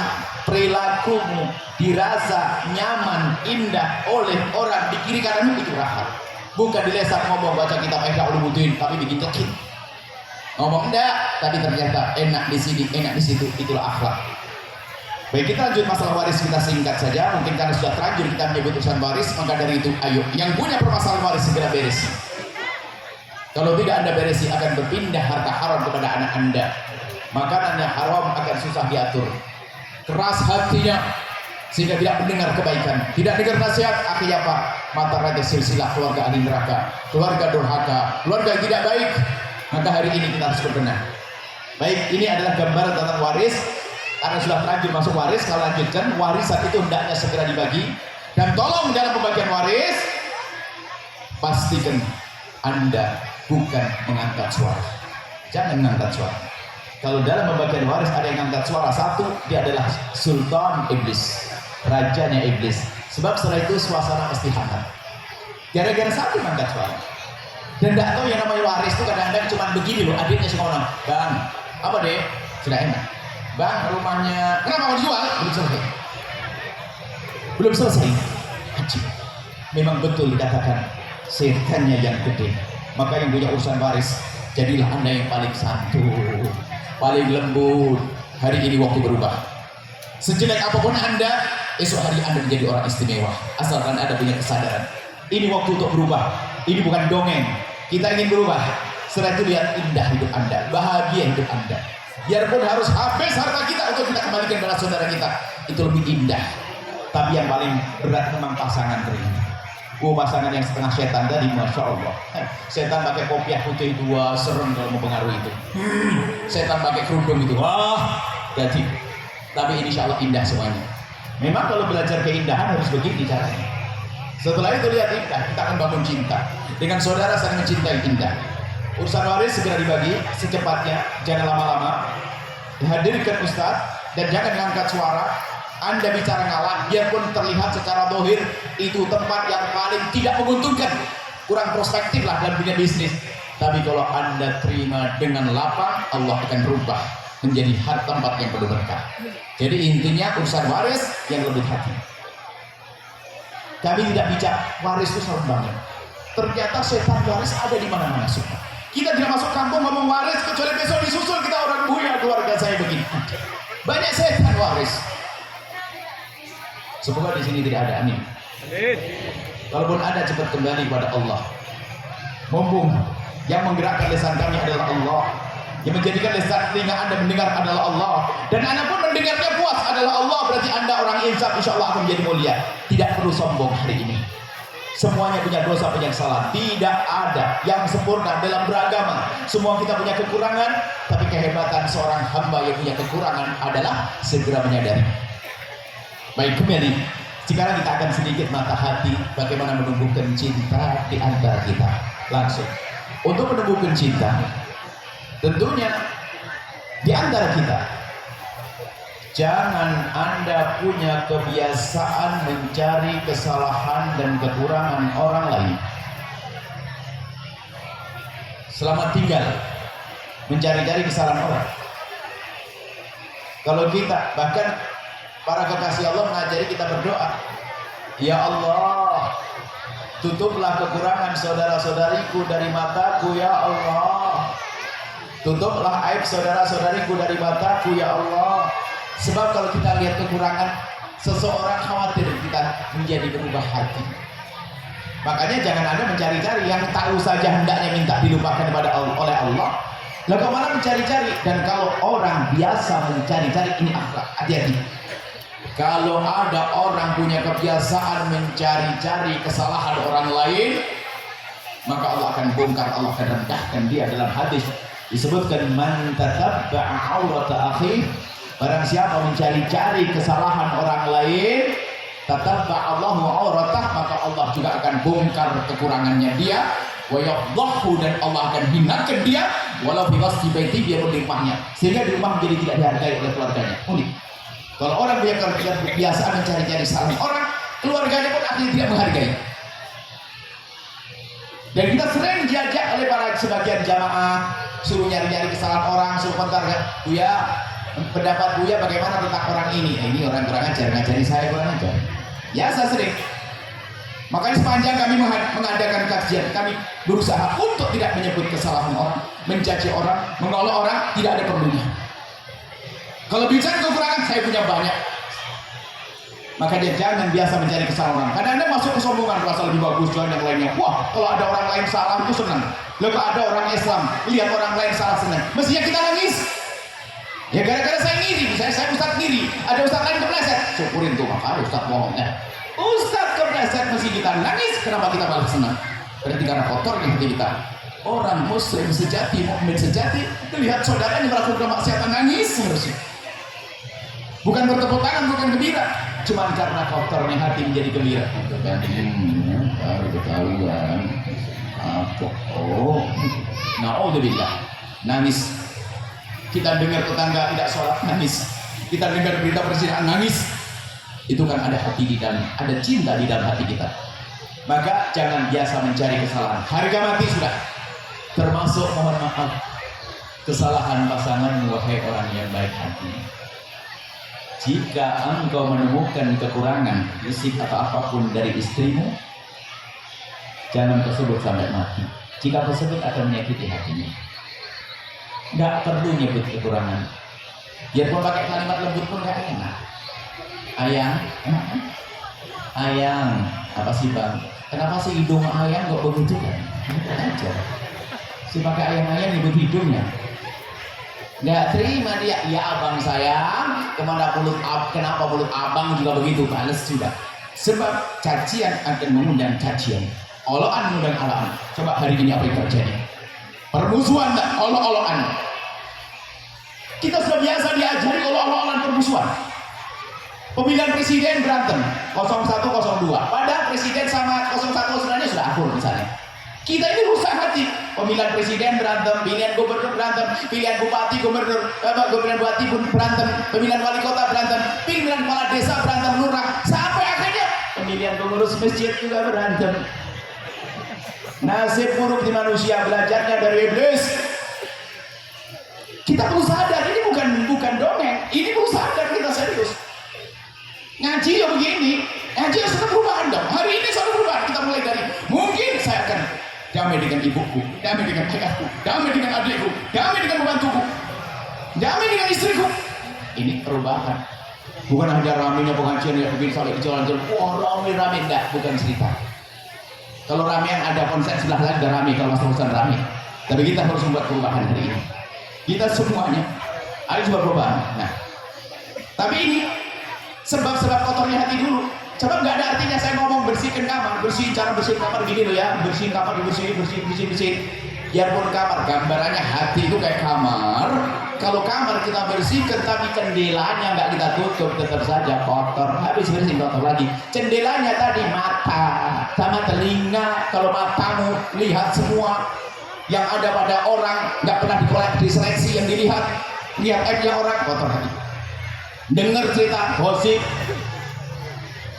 perilakumu dirasa nyaman, indah oleh orang di kiri kananmu, itu rahat. Bukan dilesak ngomong baca kitab Ihya Ulumuddin tapi bikin kekit. Ngomong enggak, tapi ternyata enak di sini, enak di situ, itulah akhlak. Baik, kita lanjut masalah waris, kita singkat saja. Mungkin karena sudah terlanjur kita menyebut urusan waris, maka dari itu ayo yang punya permasalahan waris segera beresi. Kalau tidak Anda beresi, akan berpindah harta haram kepada anak Anda. Makanannya haram akan susah diatur. Keras hatinya sehingga tidak mendengar kebaikan, tidak dengar nasihat, akhirnya apa? Mata rantai silsilah, keluarga ahli neraka, keluarga durhaka, keluarga yang tidak baik. Maka hari ini kita harus berbenah. Baik, ini adalah gambaran tentang waris. Karena sudah terlanjur masuk waris, kalau lanjutkan warisan itu hendaknya segera dibagi. Dan tolong dalam pembagian waris, pastikan Anda bukan mengangkat suara. Jangan mengangkat suara. Kalau dalam pembagian waris ada yang mengangkat suara, satu, dia adalah sultan iblis, rajanya iblis. Sebab setelah itu suasana pasti hangat. Gara-gara satu mengangkat suara. Dan tidak tahu yang namanya waris itu kadang-kadang cuma begini loh, adiknya semua orang, bang, apa deh, sudah enak. Bang, rumahnya kenapa mau dijual? Belum selesai. Haji. Memang betul dikatakan setannya yang gede. Maka yang punya urusan waris, jadilah Anda yang paling santun, paling lembut. Hari ini waktu berubah. Sejelek apapun Anda, esok hari Anda menjadi orang istimewa. Asalkan Anda punya kesadaran. Ini waktu untuk berubah. Ini bukan dongeng. Kita ingin berubah. Setelah itu lihat indah hidup Anda, bahagia hidup Anda. Biarpun harus habis harta kita untuk kita kembalikan kepada saudara kita, itu lebih indah. Tapi yang paling berat memang pasangan ini. Pasangan yang setengah setan tadi, masya Allah. Setan pakai kopiah putih dua, serem kalau mempengaruhi itu. Setan pakai kerudung itu, wah, jadi. Tapi insya Allah indah semuanya. Memang kalau belajar keindahan harus begini caranya. Setelah itu lihat indah, kita akan bangun cinta. Dengan saudara saling mencintai indah. Urusan waris segera dibagi secepatnya, jangan lama-lama. Hadirkan Ustaz dan jangan mengangkat suara. Anda bicara ngalah, biarpun terlihat secara dohir itu tempat yang paling tidak menguntungkan, kurang prospektif lah dalam dunia bisnis. Tapi kalau Anda terima dengan lapang, Allah akan berubah menjadi tempat yang penuh berkah. Jadi intinya urusan waris yang lebih hati. Kami tidak bicara waris itu serem banget. Ternyata setan waris ada di mana-mana semua. Kita tidak masuk kampung ngomong waris kecuali besok disusul kita orang buya keluarga saya begini. Banyak setan waris. Semoga di sini tidak ada, amin. Kalaupun ada, cepat kembali kepada Allah. Mumpung yang menggerakkan lisan kami adalah Allah, yang menjadikan lisan telinga Anda mendengar adalah Allah, dan Anda pun mendengarnya puas adalah Allah. Berarti Anda orang insaf, insya Allah akan menjadi mulia. Tidak perlu sombong hari ini. Semuanya punya dosa, punya kesalahan. Tidak ada yang sempurna dalam beragama. Semua kita punya kekurangan, tapi kehebatan seorang hamba yang punya kekurangan adalah segera menyadari. Baik, kembali. Sekarang kita akan sedikit mata hati bagaimana menumbuhkan cinta di antara kita. Langsung. Untuk menumbuhkan cinta, tentunya di antara kita, jangan Anda punya kebiasaan mencari kesalahan dan kekurangan orang lain. Selamat tinggal mencari-cari kesalahan orang. Kalau kita, bahkan para kekasih Allah mengajari kita berdoa, ya Allah, tutuplah kekurangan saudara-saudariku dari mataku, ya Allah. Tutuplah aib saudara-saudariku dari mataku, ya Allah. Sebab kalau kita lihat kekurangan seseorang, khawatir kita menjadi berubah hati. Makanya jangan Anda mencari-cari yang tahu saja hendaknya minta dilupakan oleh Allah. Lalu kemana mencari-cari? Dan kalau orang biasa mencari-cari, ini akhlak, hati-hati. Kalau ada orang punya kebiasaan mencari-cari kesalahan orang lain, maka Allah akan bongkar, Allah akan rendahkan dia. Dalam hadis disebutkan, man tatabba'a aurata akhi, barang siapa mencari-cari kesalahan orang lain, tatabba'a Allahu auratah, maka Allah juga akan bongkar kekurangannya dia, wa yafdahu, dan Allah akan hinakan dia, walau fi wasfi baiti, biarpun di rumahnya, sehingga di rumah menjadi tidak dihargai oleh keluarganya. Unik. Kalau orang punya kebiasaan mencari-cari kesalahan orang, keluarganya pun akhirnya tidak menghargai. Dan kita sering diajak oleh para sebagian jamaah, suruh nyari-nyari kesalahan orang, suruh bentar, Buya, pendapat Buya bagaimana tentang orang ini? Ini orang kurang ajar, ngajari saya kurang ajar. Ya, saya sering. Makanya sepanjang kami mengadakan kajian, kami berusaha untuk tidak menyebut kesalahan orang, mencaci orang, mengolok orang, tidak ada perlunya. Kalau bicara kekurangan, saya punya banyak. Maka dia jangan biasa mencari kesalahan orang. Karena Anda masuk kesombongan, merasa lebih bagus dan yang lainnya. Wah, kalau ada orang lain salah itu senang. Lalu ada orang Islam, lihat orang lain salah senang. Mestinya kita nangis. Ya gara-gara saya ngiri, saya ustaz ngiri. Ada ustaz lain kepleset, syukurin tuh, maka ustaz bohongnya. Ustaz kepleset mesti kita nangis. Kenapa kita malah senang? Berarti karena kotor di hati kita. Orang muslim sejati, mukmin sejati, lihat saudaranya melakukan kemaksiatan, nangis harusnya. Bukan bertepuk tangan, bukan gembira, cuman karena kotornya hati menjadi gembira. Baru ketahuan. Na'udzubillah. Nangis. Kita dengar tetangga tidak sholat, nangis. Kita dengar berita persidangan, nangis. Itu kan ada hati di dalam, ada cinta di dalam hati kita. Maka jangan biasa mencari kesalahan. Harga mati sudah. Termasuk mohon maaf kesalahan pasangan, wahai orang yang baik hati. Jika engkau menemukan kekurangan fisik atau apapun dari istrimu, jangan tersebut sampai mati. Jika tersebut akan menyakiti hatinya. Nggak perlu nyebut kekurangan. Biarpun pakai kalimat lembut pun nggak enak. Ayang, ayang, apa sih bang? Kenapa sih hidung ayang kok begitu kan? Aja. Si pakai ayang-ayang nyebut hidungnya. Nggak terima dia, ya abang sayang, kenapa mulut abang juga begitu, balas sudah. Sebab cacian akan mengundang cacian, olokan mengundang olokan. Coba hari ini apa yang terjadi? Permusuhan dan olok-olokan. Kita sudah biasa diajari olok-olokan permusuhan. Pemilihan presiden berantem 0102, padahal presiden sama 01 sebenarnya sudah akur misalnya. Kita ini rusak hati. Pemilihan presiden berantem, pemilihan gubernur berantem, pemilihan bupati gubernur, pemilihan bupati pun berantem, pemilihan wali kota berantem, pemilihan kepala desa berantem, lurah, sampai akhirnya pemilihan pengurus masjid juga berantem. Nasib buruk di manusia, belajarnya dari iblis. Kita perlu sadar, ini bukan dongeng, ini perlu sadar kita serius. Ngaji ya begini, ngaji ya sudah perubahan dong. Hari ini sudah perubahan, kita mulai dari mungkin saya akan damai dengan ibuku, damai dengan ayahku, damai dengan adikku, damai dengan pembantuku, damai dengan istriku. Ini perubahan. Bukan hanya ramenya pengajian yang begini sampai di jalan-jalan, wah rame enggak, bukan cerita. Kalau ramean ada konsen sebelah lain udah rame, kalau masuk rame. Tapi kita harus membuat perubahan hari ini. Kita semuanya harus buat perubahan. Nah, tapi ini sebab-sebab kotornya hati dulu. Coba nggak ada artinya saya ngomong bersihkan kamar, cara bersihin kamar gini loh ya, bersihin kamar, bersihin. Biarpun kamar, gambarannya hati itu kayak kamar. Kalau kamar kita bersihkan tapi jendelanya nggak kita tutup, tetap saja kotor. Habis bersihin kotor lagi. Jendelanya tadi mata sama telinga. Kalau matamu lihat semua yang ada pada orang, nggak pernah diseleksi yang dilihat, lihat aibnya orang, kotor hati. Dengar cerita gosip,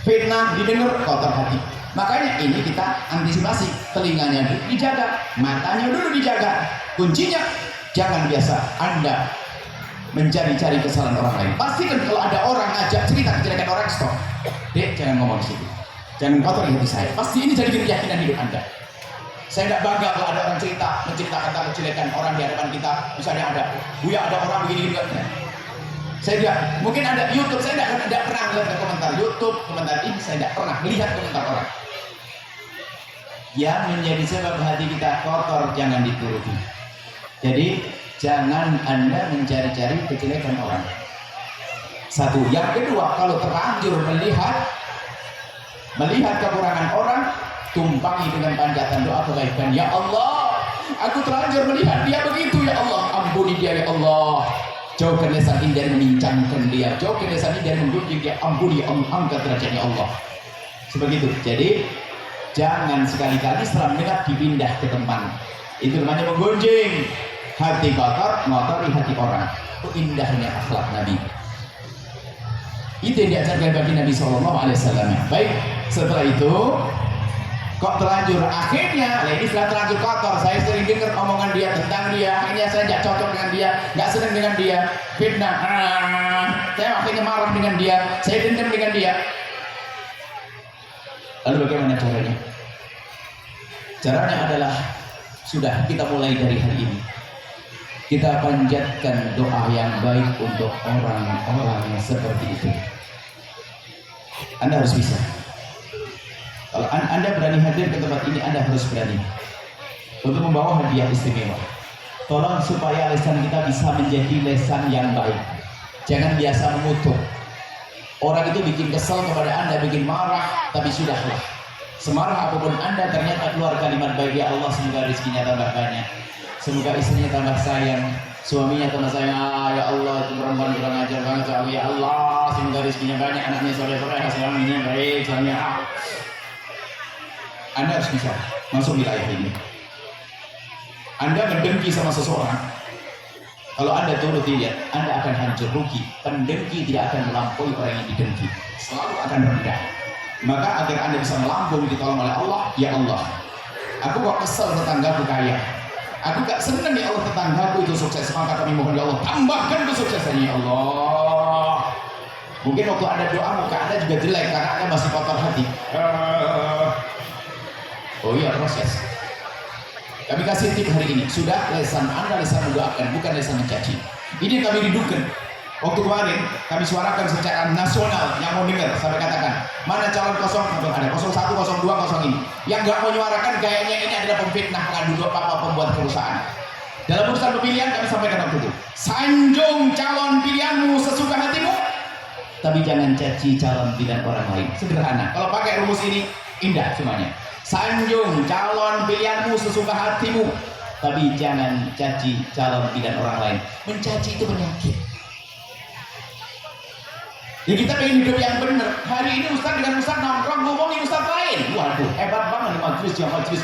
fitnah didengar, kotor hati. Makanya ini kita antisipasi, telinganya dijaga, matanya dulu dijaga. Kuncinya jangan biasa Anda mencari-cari kesalahan orang lain. Pastikan kalau ada orang ngajak cerita kejelekan orang, stop. Dek, jangan ngomong di situ. Jangan kotori hati saya. Pasti ini jadi keyakinan hidup Anda. Saya tidak bangga kalau ada orang menceritakan tentang kejelekan orang di hadapan kita. Misalnya ada orang begini-begini. Saya tidak, mungkin ada YouTube, saya tidak pernah melihat komentar YouTube, komentar ini, saya tidak pernah melihat komentar orang. Yang menjadi sebab hati kita kotor, jangan dituruti. Jadi, jangan Anda mencari-cari kejelekan orang. Satu. Yang kedua, kalau terlanjur melihat kekurangan orang, tumpangi dengan panjatan doa kebaikan. Ya Allah, aku terlanjur melihat dia begitu, ya Allah, ampuni dia ya Allah. Jauhkan lisan ini dari membincangkan dia, jauhkan lisan ini dari menggunjing dia, ampuni, angkat derajatnya Allah. Seperti itu. Jadi jangan sekali-kali setelah mendengar dipindah ke teman. Itu namanya menggunjing. Hati kotor, ngotori hati orang. Itu indahnya akhlak Nabi. Itu yang diajarkan bagi Nabi SAW. Baik, setelah itu kok terlanjur akhirnya ini sudah terlanjur kotor. Saya sering dengar omongan dia tentang dia, akhirnya saya tidak cocok dengan dia, nggak senang dengan dia, fitnah, saya akhirnya marah dengan dia, saya dendam dengan dia. Lalu bagaimana caranya? Caranya adalah sudah kita mulai dari hari ini kita panjatkan doa yang baik untuk orang-orang seperti itu. Anda harus bisa. Kalau Anda berani hadir ke tempat ini, Anda harus berani untuk membawa hadiah istimewa. Tolong supaya lesan kita bisa menjadi lesan yang baik. Jangan biasa mengutuk. Orang itu bikin kesel kepada Anda, bikin marah, tapi sudahlah. Semarah apapun Anda, ternyata keluar kalimat baik, ya Allah, semoga rezekinya tambah banyak, semoga istrinya tambah sayang, suaminya tambah sayang, ya Allah, itu perempuan kurang ajar banget, ya Allah, semoga rezekinya banyak, anaknya soleh-soleh, suaminya baik, suaminya Anda harus bisa masuk wilayah ini. Anda mendengki sama seseorang, kalau Anda turuti lihat, Anda akan hancur rugi. Pendengki tidak akan melampaui orang yang didengki, selalu akan rendah. Maka agar Anda bisa melampaui ditolong oleh Allah, ya Allah, aku kok kesel tetanggaku kaya, aku gak seneng ya Allah tetanggaku itu sukses, maka kami mohon ya Allah tambahkan kesuksesannya ya Allah. Mungkin waktu Anda doa muka Anda juga jelek karena Anda masih kotor hati. Oh iya, proses. Kami kasih tip hari ini, sudah lesan Anda lesan mendoakan, bukan lesan mencaci. Ini kami ridupkan. Waktu kemarin kami suarakan secara nasional, yang mau dengar sampai katakan mana calon kosong, ada 01, 02, 0 ini. Yang nggak mau menyuarakan kayaknya ini adalah pemfitnah, pengadu pembuat kerusakan. Dalam urusan pemilihan kami sampaikan waktu itu, sanjung calon pilihanmu sesuka hatimu, tapi jangan caci calon pilihan orang lain. Sederhana. Kalau pakai rumus ini indah semuanya. Sanjung calon pilihanmu sesuka hatimu, tapi jangan caci calon pilihan orang lain. Mencaci itu penyakit. Ya kita pengen hidup yang benar. Hari ini Ustaz dengan Ustaz nongkrong ngomongin Ustaz lain. Waduh, hebat banget nih majelis yang majelis.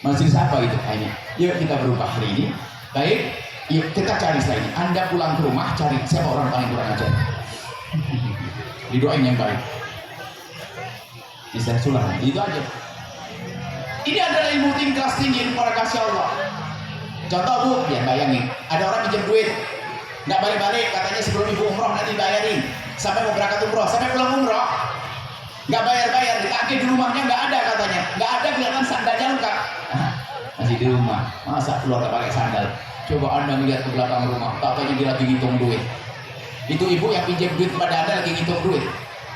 Majelis apa itu? Ini. Yuk kita berubah hari ini. Baik, yuk kita cari setelah ini. Anda pulang ke rumah cari siapa orang paling kurang ajar. Didoain yang baik. Bisa sulam, itu aja. Ini adalah ilmu kelas tinggi para kasih Allah. Contoh Bu, ya bayangin, ada orang pinjam duit, nggak balik-balik, katanya sebelum ibu umroh nanti bayarin, sampai mau berangkat umroh, sampai pulang umroh, nggak bayar-bayar, ditagih di rumahnya nggak ada katanya, nggak ada kelihatan sandalnya lengkap, masih di rumah, masa keluar nggak pakai sandal? Coba Anda melihat ke belakang rumah, katanya dia lagi ngitung duit. Itu ibu yang pinjam duit kepada Anda lagi ngitung duit,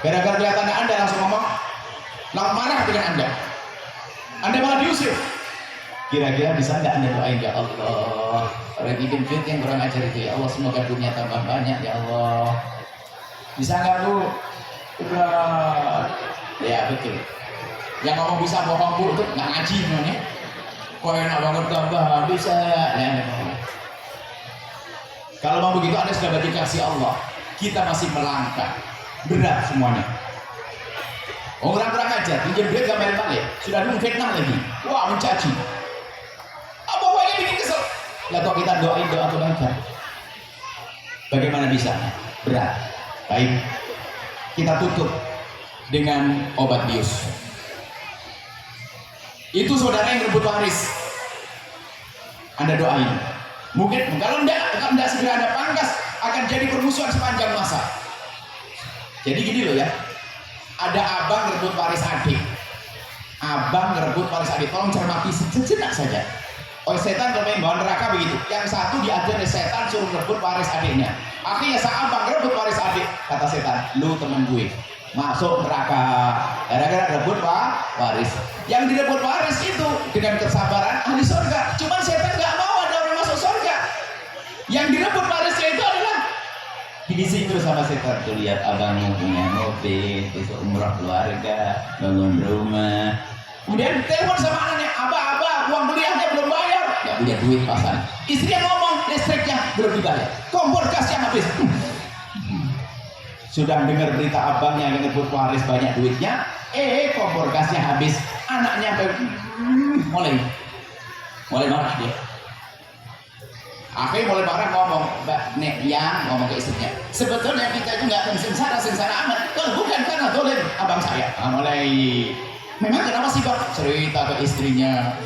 gara-gara kelihatan Anda langsung ngomong, langsung marah dengan Anda malah diusir. Kira-kira bisa nggak Anda doain, ya Allah, orang bikin duit yang kurang ajar itu, ya Allah semoga dunia tambah banyak, ya Allah. Bisa nggak Bu? Udah, ya betul. Yang ngomong bisa bohong Bu itu nggak ngaji namanya. Kok enak banget tambah bisa. Ya, kalau mau begitu Anda sudah berarti kasih Allah. Kita masih melangkah, berat semuanya. Orang kurang ajar, pinjam duit gak balik-balik, sudah dulu fitnah lagi, wah mencaci. Apa-apanya bikin kesel. Lah kok kita doain doa kebaikan. Bagaimana bisa? Berat. Baik, kita tutup dengan obat bius. Itu saudara yang rebut waris. Anda doain. Mungkin kalau tidak segera Anda pangkas, akan jadi permusuhan sepanjang masa. Jadi gini loh ya. Ada abang rebut waris adik. Abang rebut waris adik. Tolong cermati sejenak saja. Oleh setan bermain bawah neraka begitu. Yang satu diajar oleh setan suruh rebut waris adiknya. Akhirnya abang rebut waris adik. Kata setan, lu temen gue, masuk neraka. Gara-gara rebut waris. Yang direbut waris itu dengan kesabaran ahli surga. Cuman setan nggak mau ada orang masuk surga. Yang direbut warisnya itu adalah disitu sama setan tuh, lihat abangmu punya mobil, besok umrah keluarga, bangun rumah. Kemudian telepon sama anaknya, abah, uang kuliahnya belum bayar, nggak punya duit pasan. Istrinya ngomong, listriknya belum dibayar, kompor gasnya habis. Sudah dengar berita abangnya yang ngebut waris banyak duitnya, kompor gasnya habis. Anaknya mulai marah dia. Akhirnya mulai marah ngomong, Mbak Nek yang ngomong ke istrinya, sebetulnya kita itu nggak sengsara amat, kalau bukan karena dolim abang saya. Mulai, memang kenapa sih Bang? Cerita ke istrinya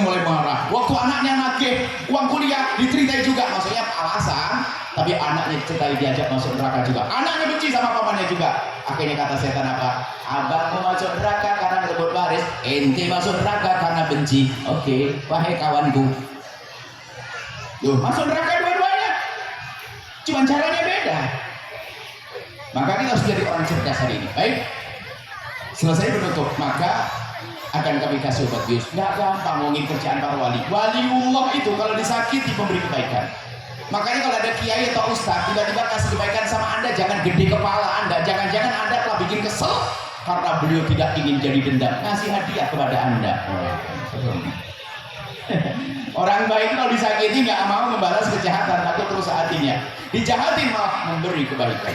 mulai marah. Waktu anaknya nagih uang kuliah diceritai juga, maksudnya alasan, tapi anaknya diceritai diajak masuk neraka juga. Anaknya benci sama pamannya juga. Akhirnya kata setan apa? Abang mau masuk neraka karena merebut waris, ente masuk neraka karena benci. Oke, wahai kawanku. Loh, masuk neraka dua-duanya. Cuman caranya beda. Maka kita harus jadi orang cerdas hari ini. Baik. Selesai menutup, maka akan kami kasih obat bius. Nggak gampang ngomongin kerjaan para wali. Waliullah itu kalau disakiti memberi kebaikan. Makanya kalau ada kiai atau ustaz tiba-tiba kasih kebaikan sama Anda, jangan gede kepala Anda. Jangan-jangan Anda telah bikin kesel karena beliau tidak ingin jadi dendam. Ngasih hadiah kepada Anda. Orang baik kalau disakiti nggak mau membalas kejahatan, takut terus hatinya. Dijahatin malah memberi kebaikan.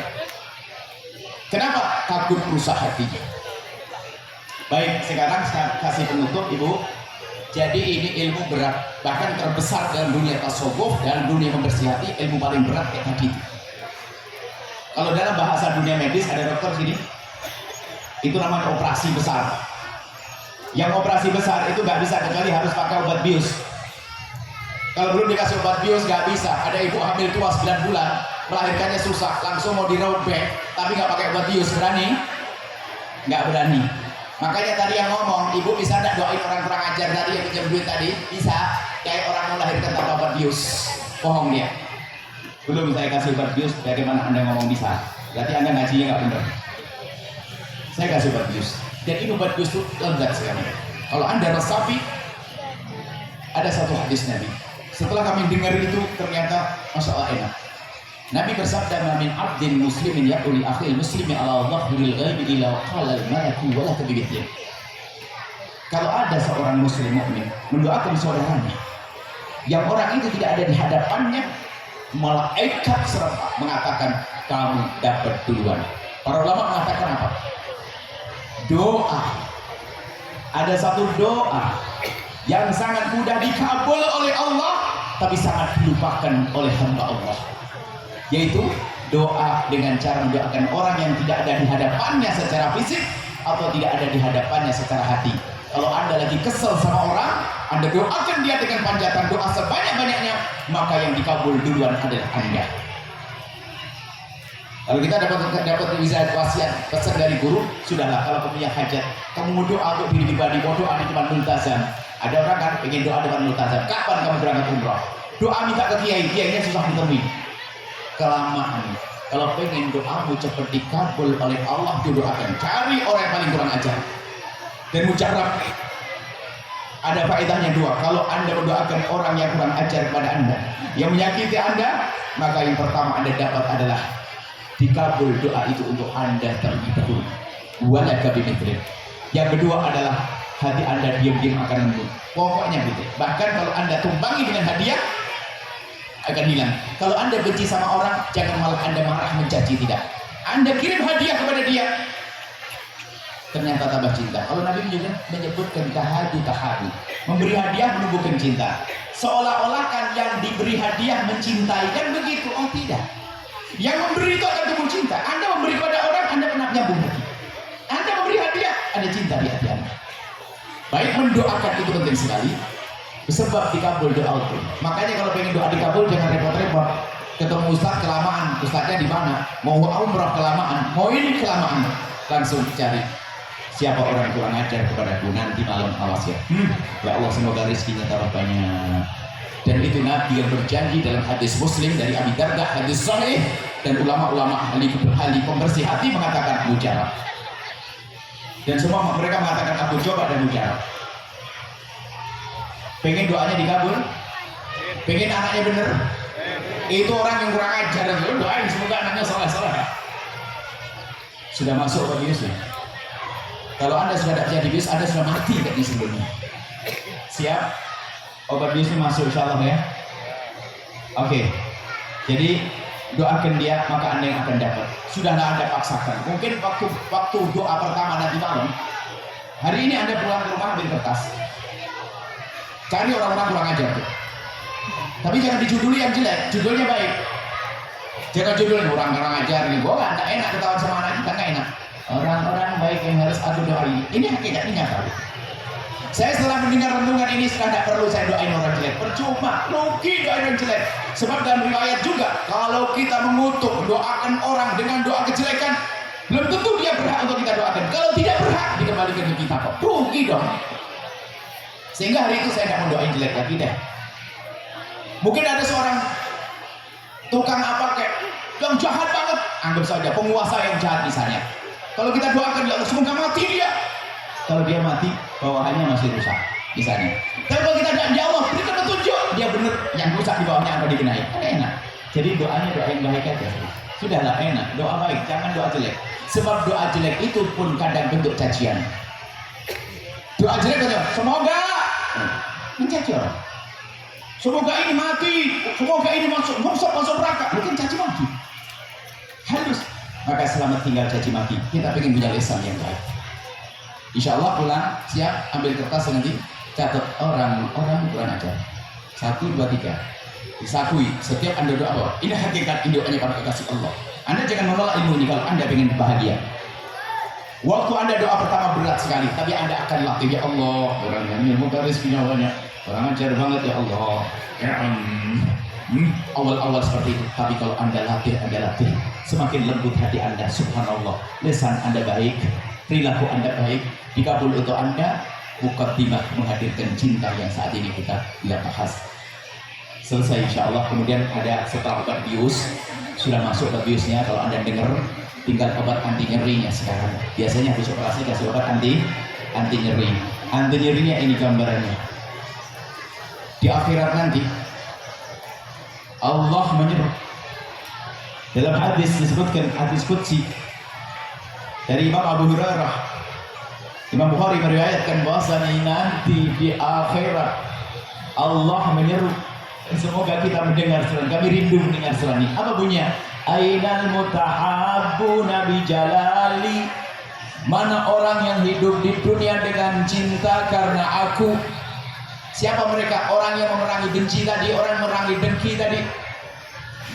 Kenapa? Takut rusak hatinya. Baik, sekarang saya kasih penutup Ibu. Jadi ini ilmu berat, bahkan terbesar dalam dunia tasawuf dan dunia membersih hati, ilmu paling berat kayak tadi. Kalau dalam bahasa dunia medis ada dokter sini, itu namanya operasi besar. Yang operasi besar itu nggak bisa kecuali harus pakai obat bius. Kalau belum dikasih obat bius nggak bisa. Ada ibu hamil tua 9 bulan, melahirkannya susah, langsung mau dirobek, tapi nggak pakai obat bius, berani? Nggak berani. Makanya tadi yang ngomong, ibu bisa nggak doain orang kurang ajar tadi yang pinjam duit tadi? Bisa. Kayak orang mau melahirkan tanpa obat bius, bohong dia. Belum saya kasih obat bius, bagaimana Anda ngomong bisa? Berarti Anda ngajinya nggak benar. Saya kasih obat bius. Dan ini obat bius itu lezat sekali. Kalau Anda resapi, ada satu hadis Nabi. Setelah kami dengar itu ternyata masya Allah enak. Nabi bersabda, "Min abdin muslimin yaquli akhil muslimi ala dhahril ghaibi ila qala al-malaku wa la tabiyyin." Kalau ada seorang muslim mukmin mendoakan saudaranya yang orang itu tidak ada di hadapannya, malaikat serempak mengatakan, "Kamu dapat duluan." Para ulama mengatakan apa? Doa. Ada satu doa yang sangat mudah dikabul oleh Allah tapi sangat dilupakan oleh hamba Allah, yaitu doa dengan cara mendoakan orang yang tidak ada di hadapannya secara fisik atau tidak ada di hadapannya secara hati. Kalau Anda lagi kesel sama orang, Anda doakan dia dengan panjatan doa sebanyak-banyaknya, maka yang dikabul duluan adalah Anda. Kalau kita dapat bisa wasiat pesan dari guru, sudahlah, kalau kamu punya hajat, kamu mau doa untuk diri pribadi, mau doa di depan multazam. Ada orang kan pengen doa depan multazam. Kapan kamu berangkat umrah? Doa minta ke kiai, kiainya susah ditemui. Kelamaan. Kalau pengen doamu cepat dikabul oleh Allah, doakan. Cari orang yang paling kurang ajar. Dan mujarab. Ada faedahnya dua. Kalau Anda mendoakan orang yang kurang ajar kepada Anda, yang menyakiti Anda, maka yang pertama Anda dapat adalah dikabul doa itu untuk Anda terlebih dahulu. Walaka bimithli. Yang kedua adalah hati Anda diam-diam akan lembut. Pokoknya gitu. Bahkan kalau Anda tumpangi dengan hadiah, akan hilang. Kalau Anda benci sama orang, jangan malah Anda marah mencaci, tidak. Anda kirim hadiah kepada dia, ternyata tambah cinta. Kalau Nabi juga menyebutkan tahadu, memberi hadiah menumbuhkan cinta. Seolah-olah kan yang diberi hadiah mencintai, kan begitu? Oh tidak. Yang memberi itu akan tumbuh cinta. Anda memberi kepada orang, Anda pernah nyambung hati. Anda memberi hadiah, ada cinta di hati Anda. Baik, mendoakan itu penting sekali. Sebab dikabul doa itu. Makanya kalau pengen doa dikabul jangan repot-repot. Ketemu ustaz kelamaan, ustaznya di mana? Mau umrah kelamaan, mau ini kelamaan. Langsung cari siapa orang kurang ajar kepadaku, nanti malam awas ya. Ya Allah, semoga rezekinya tambah banyak. Dan itu Nabi yang berjanji dalam hadis Muslim dari Abi Darda, hadis sahih, dan ulama-ulama ahli pembersih hati mengatakan mujarab. Dan semua mereka mengatakan aku coba dan mujarab. Pengen doanya dikabul, pengen anaknya bener, itu orang yang kurang ajar, doain semoga anaknya soleh. Sudah masuk ke bius ya? Kalau Anda sudah tidak bisa di bius, Anda sudah mati tadi sebelumnya. Siap? Obat biusnya masuk insya Allah ya. Oke. Jadi doakan dia, maka Anda yang akan dapat. Sudahlah Anda paksakan. Mungkin waktu doa pertama nanti malam, hari ini Anda pulang ke rumah ambil kertas. Cari orang-orang kurang ajar tuh. Tapi jangan dijuduli yang jelek, judulnya baik. Jangan judulnya orang ajar nih. Gua nggak enak ketahuan sama anak kita, nggak enak. Orang-orang baik yang harus aku doain. Ini hakikatnya nyata. Saya setelah mendengar renungan ini sudah tidak perlu saya doain orang jelek. Percuma, rugi doain orang jelek. Sebab dalam riwayat juga, kalau kita mengutuk, doakan orang dengan doa kejelekan, belum tentu dia berhak untuk kita doakan. Kalau tidak berhak, dikembalikan ke kita kok. Rugi dong. Sehingga hari itu saya tidak mau doain jelek lagi deh. Mungkin ada seorang tukang apa kayak yang jahat banget, anggap saja penguasa yang jahat misalnya. Kalau kita doakan ya Allah semoga mati dia. Kalau dia mati, bawahannya masih rusak misalnya. Tapi kalau kita doain ya Allah berikan petunjuk, dia benar yang rusak di bawahnya apa dibenahi. Kan enak. Jadi doanya doa yang baik aja. Sudahlah enak, doa baik, jangan doa jelek. Sebab doa jelek itu pun kadang bentuk cacian. Doa jelek aja, semoga mencaci orang. Semoga ini mati, semoga ini masuk neraka. Mungkin caci maki. Halus. Maka selamat tinggal caci maki. Kita pengen punya lisan yang baik. Insya Allah pulang, siap, ambil kertas nanti catat orang kurang ajar. 1, 2, 3. Disakui. Setiap Anda doa apa? Ini hakikat doanya para kekasih Allah. Anda jangan menolak ilmu ini kalau Anda pengen bahagia. Waktu Anda doa pertama berat sekali, tapi Anda akan latih ya Allah. Orang yang ilmu rezekinya banyak, orang ajar banget ya Allah. Awal-awal seperti itu, tapi kalau Anda latih, semakin lembut hati Anda. Subhanallah, lisan Anda baik, perilaku Anda baik, dikabul untuk Anda. Muqaddimah menghadirkan cinta yang saat ini kita bahas. Selesai insya Allah. Kemudian ada setelah obat bius, sudah masuk ke biusnya. Kalau Anda dengar, tinggal obat anti nyerinya sekarang. Biasanya habis operasi kasih obat anti nyeri. Anti nyerinya ini gambarannya. Di akhirat nanti Allah menyuruh. Dalam hadis disebutkan, hadis qudsi dari Imam Abu Hurairah. Imam Bukhari meriwayatkan bahwasanya nanti di akhirat Allah menyeru. Semoga kita mendengar surat, kami rindu mendengar surat ini. Apa bunyinya? Ainal mutahabbuna bi jalali. Mana orang yang hidup di dunia dengan cinta karena aku. Siapa mereka? Orang yang memerangi benci tadi, orang yang memerangi dengki tadi.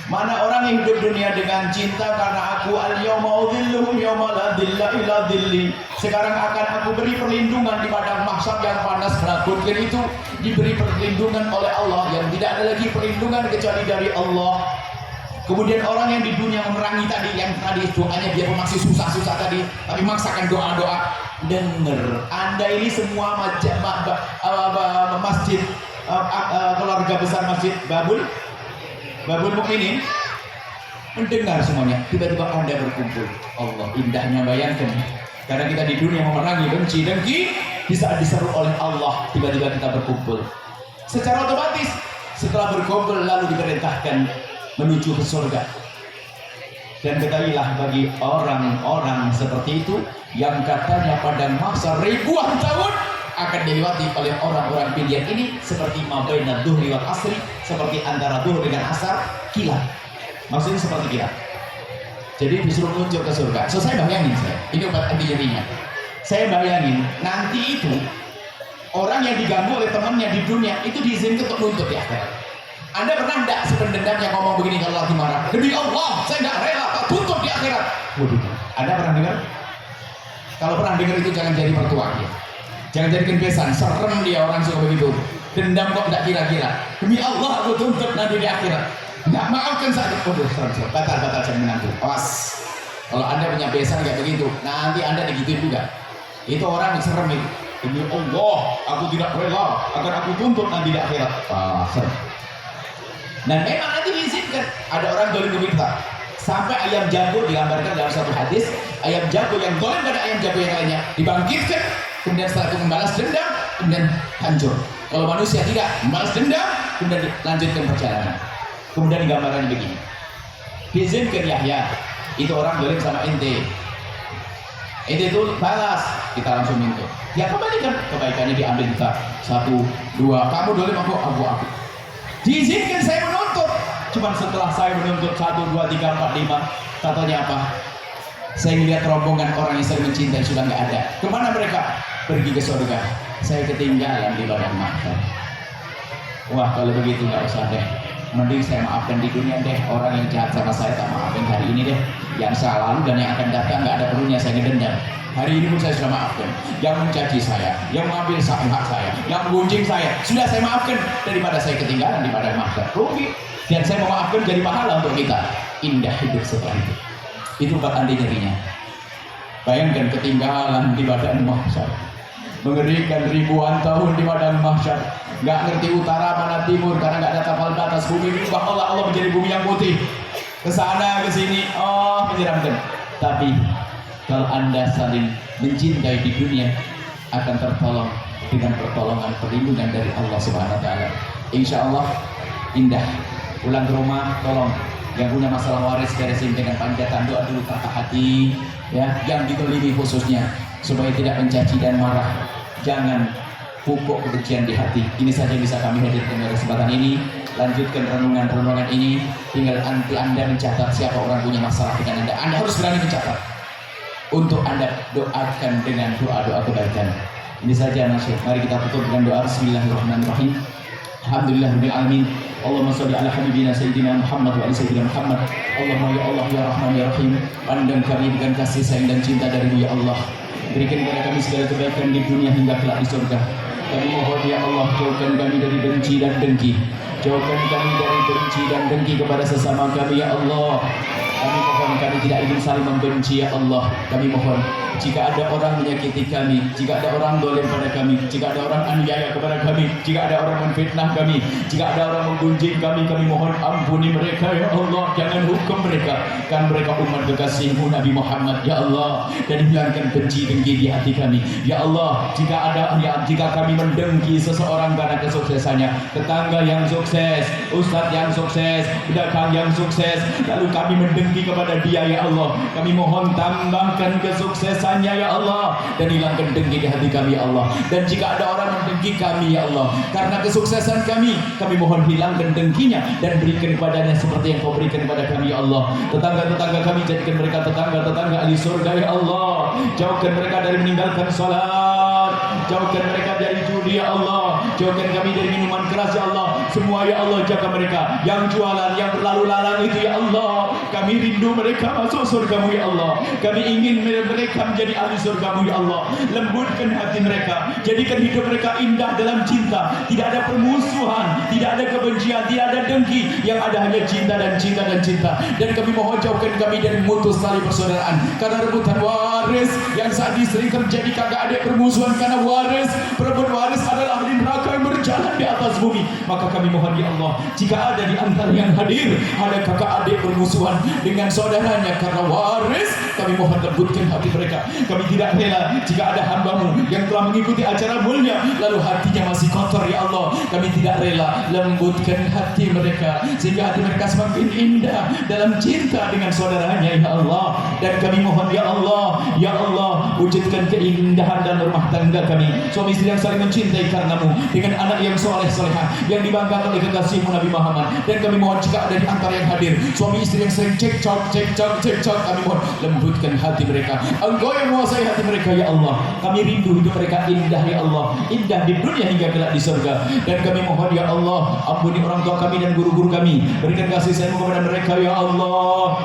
Mana orang yang hidup dunia dengan cinta karena aku al-yawma udhilluhum yawma la dhilla illa dhilli. Sekarang akan aku beri perlindungan di padang mahsyar yang panas menakutkan itu, diberi perlindungan oleh Allah yang tidak ada lagi perlindungan kecuali dari Allah. Kemudian orang yang di dunia memerangi tadi, yang tadi doanya biar masih susah-susah tadi, tapi maksakan doa-doa. Dengar, Anda ini semua masjid keluarga besar masjid Babul Mukminin mendengar semuanya, tiba-tiba Anda berkumpul. Allah, indahnya bayangkan, karena kita di dunia memerangi benci dengki, di saat diseru oleh Allah tiba-tiba kita berkumpul. Secara otomatis setelah berkumpul lalu diperintahkan menuju ke surga. Dan ketahuilah bagi orang-orang seperti itu yang katanya pada masa ribuan tahun akan dilewati oleh orang-orang pilihan ini, seperti mabaina dhuhri wal asri, seperti antara dhuhr dengan asar, kilat. Maksudnya seperti kilat. Jadi disuruh menuju ke surga. So saya bayangin, ini obat anti nyerinya. Saya bayangin nanti itu orang yang diganggu oleh temannya di dunia itu diizinkan untuk nuntut ya. Anda pernah tidak sependendam yang ngomong begini kalau lagi marah? Demi Allah, saya tidak rela Pak tuntut di akhirat. Waduh, Anda pernah dengar? Kalau pernah dengar itu jangan jadi mertua ya. Jangan jadikan besan, serem dia orang suka begitu. Dendam kok tidak kira-kira. Demi Allah aku tuntut nanti di akhirat. Nggak maafkan saat itu. Waduh, serem. Batal jangan menantu. Awas. Kalau Anda punya besan kayak begitu, nanti Anda digituin juga. Itu orang yang serem itu. Demi Allah, aku tidak rela agar aku tuntut nanti di akhirat. Serem. Dan memang nanti diizinkan ada orang dolim ke kita. Sampai ayam jago digambarkan dalam satu hadis, ayam jago yang dolim pada ayam jago yang lainnya dibangkitkan, kemudian setelah itu membalas dendam, kemudian hancur. Kalau manusia tidak membalas dendam, kemudian dilanjutkan perjalanan. Kemudian digambarkan begini, diizinkan Yahya, itu orang dolim sama ente itu balas, kita langsung minta. Ya kembalikan kebaikannya, diambil kita 1, 2, kamu dolim aku. Diizinkan saya menuntut. Cuma setelah saya menuntut 1, 2, 3, 4, 5, katanya apa? Saya melihat rombongan orang yang saya mencintai sudah nggak ada. Kemana mereka? Pergi ke surga. Saya ketinggalan di padang mahsyar. Wah, kalau begitu nggak usah deh. Mending saya maafkan di dunia deh. Orang yang jahat sama saya tak maafin hari ini deh. Yang salah lalu dan yang akan datang nggak ada perlunya saya ngedendam. Hari ini pun saya sudah maafkan. Yang mencaci saya, yang mengambil hak saya, yang menggunjing saya, sudah saya maafkan. Daripada saya ketinggalan di padang mahsyar, rugi. Dan saya memaafkan jadi pahala untuk kita. Indah hidup setelah itu. Itu bak andi nyerinya. Bayangkan ketinggalan di padang mahsyar, mengerikan ribuan tahun di padang mahsyar. Nggak ngerti utara mana timur karena nggak ada tapal batas. Bumi berubah Allah menjadi bumi yang putih. Kesana kesini, menyeramkan. Tapi kalau Anda saling mencintai di dunia, akan tertolong dengan pertolongan perlindungan dari Allah Subhanahu wa taala. Insya Allah indah. Pulang ke rumah, tolong yang punya masalah waris beresin dengan panjatan doa dulu kata hati, ya, yang ditolimi khususnya supaya tidak mencaci dan marah. Jangan pupuk kebencian di hati. Ini saja yang bisa kami hadirkan pada kesempatan ini. Lanjutkan renungan ini. Tinggal Anda mencatat siapa orang punya masalah dengan Anda. Anda harus berani mencatat. Untuk Anda doakan dengan doa-doa kebaikan. Ini saja nasyid. Mari kita tutup dengan doa. Bismillahirrahmanirrahim. Alhamdulillahirabbil alamin. Allahumma shalli ala habibina sayyidina Muhammad wa ala sayyidina Muhammad. Allahumma ya Allah ya Rahman ya Rahim. Pandang kami dengan kasih sayang dan cinta dari-Mu ya Allah. Berikan kepada kami segala kebaikan di dunia hingga kelak di surga. Kami mohon ya Allah, jauhkan kami dari benci dan dengki. Jauhkan kami dari benci dan dengki kepada sesama kami ya Allah. Kami mohon, kami tidak ingin saling membenci ya Allah. Kami mohon, jika ada orang menyakiti kami, jika ada orang dolim pada kami, jika ada orang aniaya kepada kami, jika ada orang menfitnah kami, jika ada orang menggunjing kami mohon ampuni mereka ya Allah. Jangan hukum mereka, kan mereka umat kekasih-Mu Nabi Muhammad ya Allah. Dan hilangkan benci dengki di hati kami ya Allah. Jika kami mendengki seseorang karena kesuksesannya, tetangga yang sukses, ustadz yang sukses, pedagang yang sukses, lalu kami mendengki kepada dia ya Allah, kami mohon tambahkan kesuksesannya ya Allah, dan hilangkan dengki di hati kami ya Allah. Dan jika ada orang mendengki kami ya Allah karena kesuksesan kami mohon hilangkan dengkinya dan berikan kepadanya seperti yang Kau berikan kepada kami ya Allah. Tetangga-tetangga kami jadikan mereka tetangga ahli surga ya Allah. Jauhkan mereka dari meninggalkan salat, jauhkan mereka dari judi ya Allah, jauhkan kami dari minuman keras ya Allah, semua ya Allah jaga mereka, yang jualan, yang berlalu lalang itu ya Allah, kami rindu mereka masuk surgamu ya Allah, kami ingin mereka menjadi ahli surgamu ya Allah, lembutkan hati mereka, jadikan hidup mereka indah dalam cinta, tidak ada permusuhan, tidak ada kebencian, tidak ada dengki, yang ada hanya cinta dan cinta dan cinta. Dan kami mohon jauhkan kami dari mutus tali persaudaraan karena rebutan waris yang saat ini sering terjadi, kakak adik permusuhan karena waris, perebut waris adalah ahli neraka yang berjalan di atas bumi. Maka kami mohon ya Allah, jika ada di antara yang hadir ada kakak adik permusuhan dengan saudaranya karena waris, kami mohon lembutkan hati mereka. Kami tidak rela jika ada hambamu yang telah mengikuti acara mulia lalu hatinya masih kotor ya Allah, kami tidak rela, lembutkan hati mereka sehingga hati mereka semakin indah dalam cinta dengan saudaranya ya Allah. Dan kami mohon ya Allah wujudkan keindahan dalam rumah tangga kami, suami istri yang saling mencintai karenamu, dengan anak yang soleh solehah yang dibanggakan oleh kekasihmu Nabi Muhammad. Dan kami mohon jika ada di antara yang hadir suami istri yang sering cekcok, kami mohon lembutkan hati mereka, Engkau yang menguasai hati mereka ya Allah. Kami rindu hidup mereka indah ya Allah, indah di dunia hingga kelak di surga. Dan kami mohon ya Allah, ampuni orang tua kami dan guru-guru kami, berikan kasih sayang kepada mereka ya Allah.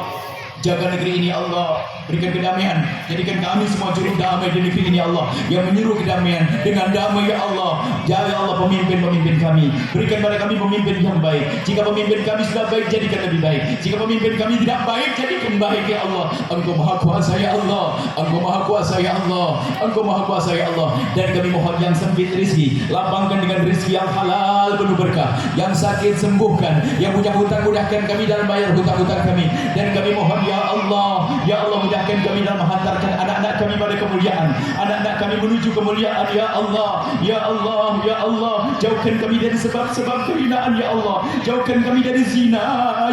Jaga negeri ini Allah, berikan kedamaian, jadikan kami semua juru damai di negeri ini Allah, yang menyuruh kedamaian dengan damai ya Allah. Ya Allah, pemimpin-pemimpin kami, berikan pada kami pemimpin yang baik. Jika pemimpin kami sudah baik, jadikan lebih baik. Jika pemimpin kami tidak baik, jadikan baik ya Allah. Engkau maha kuasa ya Allah, Engkau maha kuasa ya Allah, Engkau maha kuasa ya Allah. Dan kami mohon yang sempit rezeki, lapangkan dengan rezeki yang halal penuh berkah, yang sakit sembuhkan, yang punya hutang mudahkan kami dalam bayar hutang-hutang kami. Dan kami mohon ya Allah mudahkan kami dalam menghantarkan anak-anak kami pada kemuliaan, anak-anak kami menuju kemuliaan ya Allah, ya Allah, ya Allah. Jauhkan kami dari sebab-sebab kehinaan ya Allah, jauhkan kami dari zina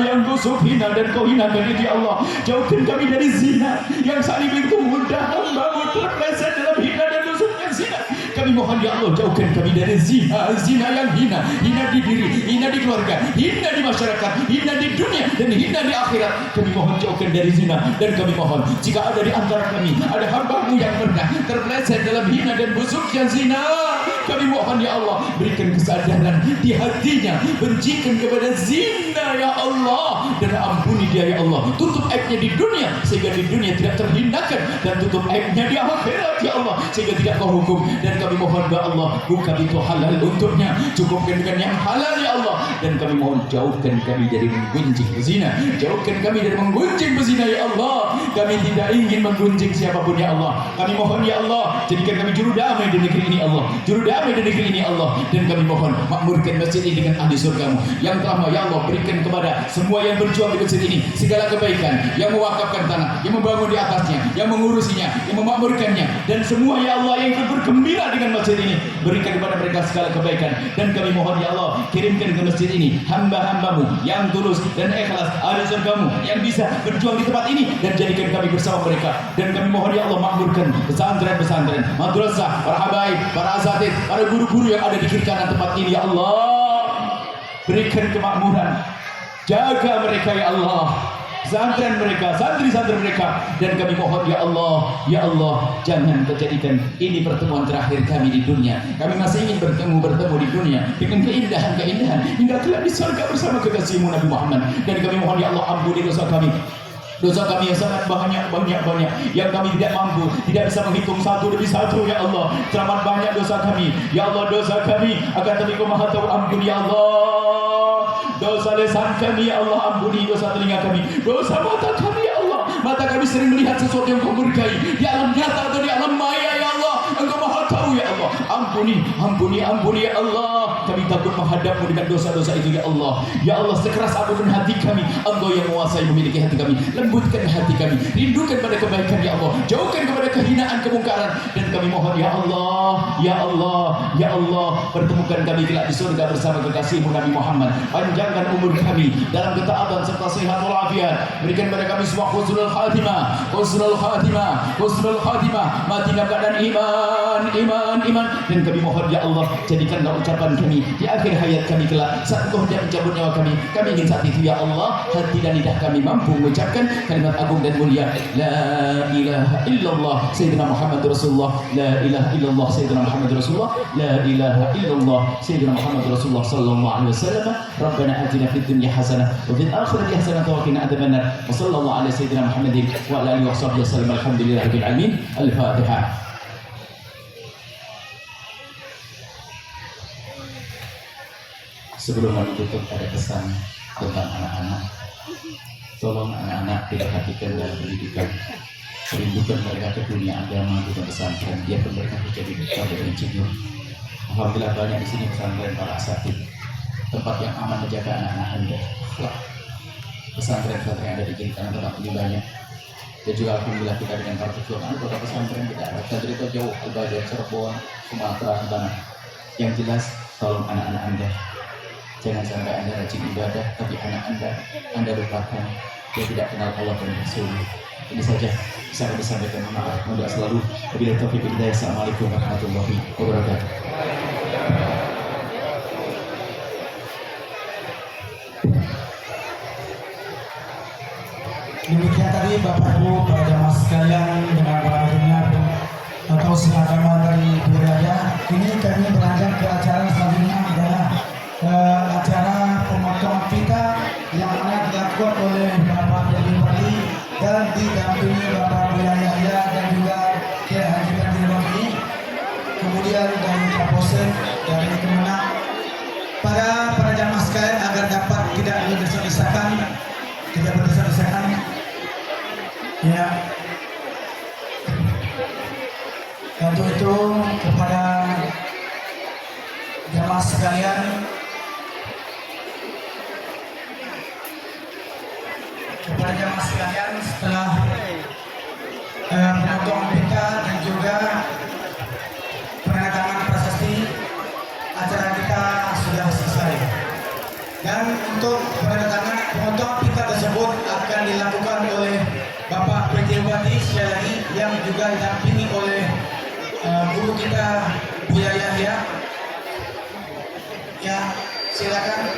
yang busuk hina dan kau hinakan itu ya Allah, jauhkan kami dari zina yang saat ini begitu mudah hamba terpleset dalam hina dan busuknya zina. Kami mohon ya Allah, jauhkan kami dari zina yang hina di diri, hina di keluarga, hina di masyarakat, hina di dunia dan hina di akhirat. Kami mohon jauhkan dari zina. Dan kami mohon jika ada di antara kami ada hambamu yang pernah terpleset dalam hina dan busuknya zina, kami mohon ya Allah, berikan kesadaran di hatinya, bencikan kepada zina ya Allah, dan ampuni dia ya Allah, tutup aibnya di dunia sehingga di dunia tidak terhinakan, dan tutup aibnya di akhirat ya Allah sehingga tidak kau hukum. Dan kami mohon ya Allah, buka pintu halal untuknya, cukupkan dengan yang halal ya Allah. Dan kami mohon jauhkan kami dari menggunjing bezina, jauhkan kami dari menggunjing bezina ya Allah. Kami tidak ingin menggunjing siapapun ya Allah. Kami mohon ya Allah, jadikan kami juru damai di negeri ini Allah, juru damai di negeri ini Allah. Dan kami mohon makmurkan masjid ini dengan ahli surgamu yang telah ya Allah berikan kepada semua yang berjuang di masjid ini segala kebaikan, yang mewakafkan tanah, yang membangun di atasnya, yang mengurusinya, yang memakmurkannya, dan semua ya Allah yang bergembira dengan masjid ini, berikan kepada mereka segala kebaikan. Dan kami mohon ya Allah, kirimkan ke masjid ini hamba-hambamu yang tulus dan ikhlas, ahli surgamu yang bisa berjuang di tempat ini, dan jadikan kami bersama mereka. Dan kami mohon ya Allah, makmurkan pesantren-pesantren, madrasah, para habaib, para asatid, para guru-guru yang ada di kiri kanan tempat ini ya Allah. Berikan kemakmuran, jaga mereka ya Allah, pesantren mereka, santri-santri mereka. Dan kami mohon ya Allah, jangan terjadikan ini pertemuan terakhir kami di dunia. Kami masih ingin bertemu di dunia dengan keindahan-keindahan hingga kelak di surga bersama kekasihmu Nabi Muhammad. Dan kami mohon ya Allah, ampuni dosa kami yang sangat banyak yang kami tidak mampu, tidak bisa menghitung satu demi satu ya Allah. Teramat banyak dosa kami ya Allah, dosa kami akan tapi Kau Maha Tahu. Ampuni ya Allah dosa lisan kami ya Allah, ampuni dosa telinga kami, dosa mata kami ya Allah. Mata kami sering melihat sesuatu yang Kau murkai di alam nyata atau di alam maya ya Allah. Engkau Maha Tahu ya Allah. Ampuni ya Allah. Kami takut menghadapmu dengan dosa-dosa itu ya Allah. Ya Allah, sekeras apapun hati kami, Engkau yang menguasai memiliki hati kami. Lembutkan hati kami, rindukan pada kebaikan ya Allah, jauhkan kepada kehinaan, kemungkaran. Dan kami mohon ya Allah, pertemukan kami kelak di surga bersama kekasihmu Nabi Muhammad. Panjangkan umur kami dalam ketaatan serta sehat walafiat. Berikan pada kami semua husnul khatimah, mati dalam keadaan iman. Dan kami mohon ya Allah, jadikanlah ucapan kami kami di akhir hayat kami kelak saat Engkau hendak mencabut nyawa kami ingin saat itu ya Allah hati dan lidah kami mampu mengucapkan kalimat agung dan mulia la ilaha illallah sayyidina Muhammad Rasulullah la ilaha illallah sayyidina Muhammad Rasulullah la ilaha illallah sayyidina Muhammad Rasulullah sallallahu alaihi wasallam rabbana atina fid dunya hasanah wa fil akhirati hasanah wa qina adzabannar wa sallallahu ala sayyidina Muhammadin wa ala alihi wa sahbihi wasallam alhamdulillahirabbil alamin al-fatihah. Sebelum menutup ada pesan tentang anak-anak. Tolong anak-anak diperhatikan dalam pendidikan. Rindukan mereka ke dunia agama di pesantren. Biarpun mereka menjadi dokter dan insinyur. Alhamdulillah banyak di sini pesantren para asatid. Tempat yang aman menjaga anak-anak Anda. Pesantren-pesantren yang ada di kiri kanan tempat ini banyak. Dan juga alhamdulillah kita dengan para ketua kota pesantren kita ada. Pesantren itu jauh, Al-Badar, Cirebon, Sumatera, Banten. Yang jelas tolong anak-anak Anda. Jangan sampai Anda rajin ibadah, tapi anak Anda lupakan. Dia tidak kenal Allah dan Rasul. Ini saja bisa kami sampaikan. Maaf, mohon selalu. Wabillahi taufiq wal hidayah. Assalamualaikum warahmatullahi wabarakatuh. Demikian tadi Bapak Ibu para jamaah sekalian dengan berakhirnya atau agama dari budaya. Ini kami beranjak ke acara selanjutnya adalah acara pemotongan pita yang mana dilakukan oleh Bapak Dedi Wali dan didampingi Bapak Buya Yahya dan juga Kiai Haji Kadir Wali, kemudian dari Kapolsek, dari Kemenang. Para jamaah sekalian agar dapat tidak berdesak-desakan, ya. Untuk itu kepada jamaah sekalian, setelah pemotongan pita dan juga penandatanganan prasasti, acara kita sudah selesai. Dan untuk penandatanganan pemotongan pita tersebut akan dilakukan oleh Bapak PJ Bupati sekali lagi yang juga didampingi oleh guru kita Buya Yahya. Ya, silakan.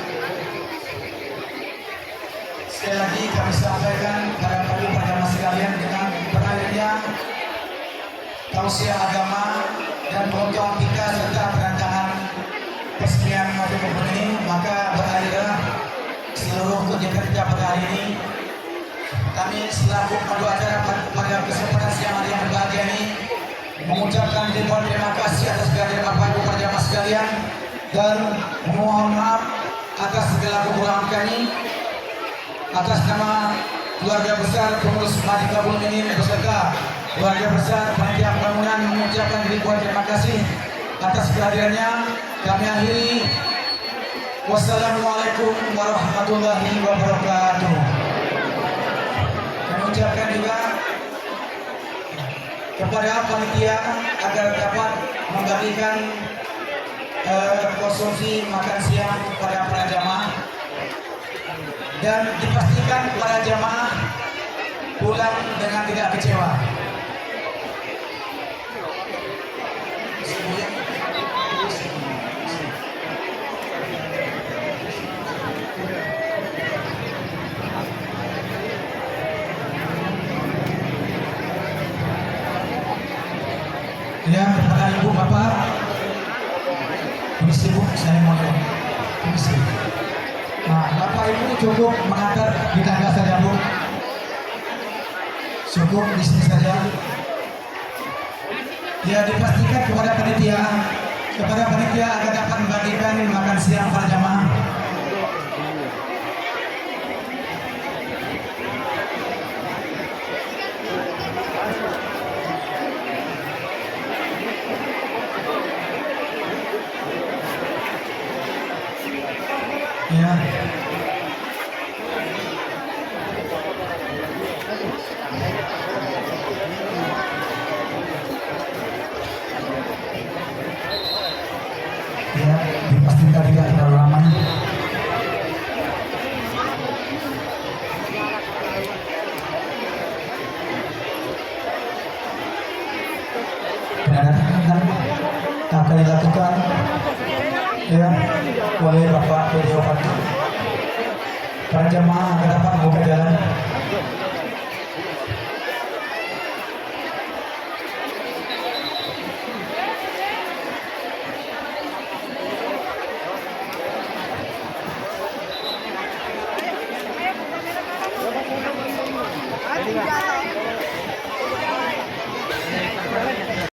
Sekali lagi kami sampaikan pada jamaah sekalian dengan berakhirnya tausiah agama dan pemotongan pita serta perancangan peresmian majelis ini, maka berakhirlah seluruh kegiatan kita pada hari ini. Kami selaku pandu acara pada kesempatan siang hari yang berbahagia ini mengucapkan ribuan terima kasih atas kehadiran Bapak Ibu para jamaah sekalian dan memohon maaf atas segala kekurangan kami. Atas nama keluarga besar pengurus Masjid Kabul ini beserta keluarga besar panitia bangunan mengucapkan ribuan terima kasih atas kehadirannya. Kami akhiri. Wassalamualaikum warahmatullahi wabarakatuh. Kami ucapkan juga kepada panitia agar dapat membagikan konsumsi makan siang kepada para jamaah dan dipastikan para jamaah pulang dengan tidak kecewa. Ya, kepada ibu bapak, ini sibuk saya mau permisi. Nah, bapak ibu cukup mengantar di tangga saja bu, cukup di sini saja. Ya, dipastikan kepada panitia agar dapat membagikan makan siang para jamaah. Ya. Ya, dipastikan tidak terlalu lama. Penandatanganan akan dilakukan ya oleh Bapak PJ Bupati. Para jemaah agar dapat membuka jalan.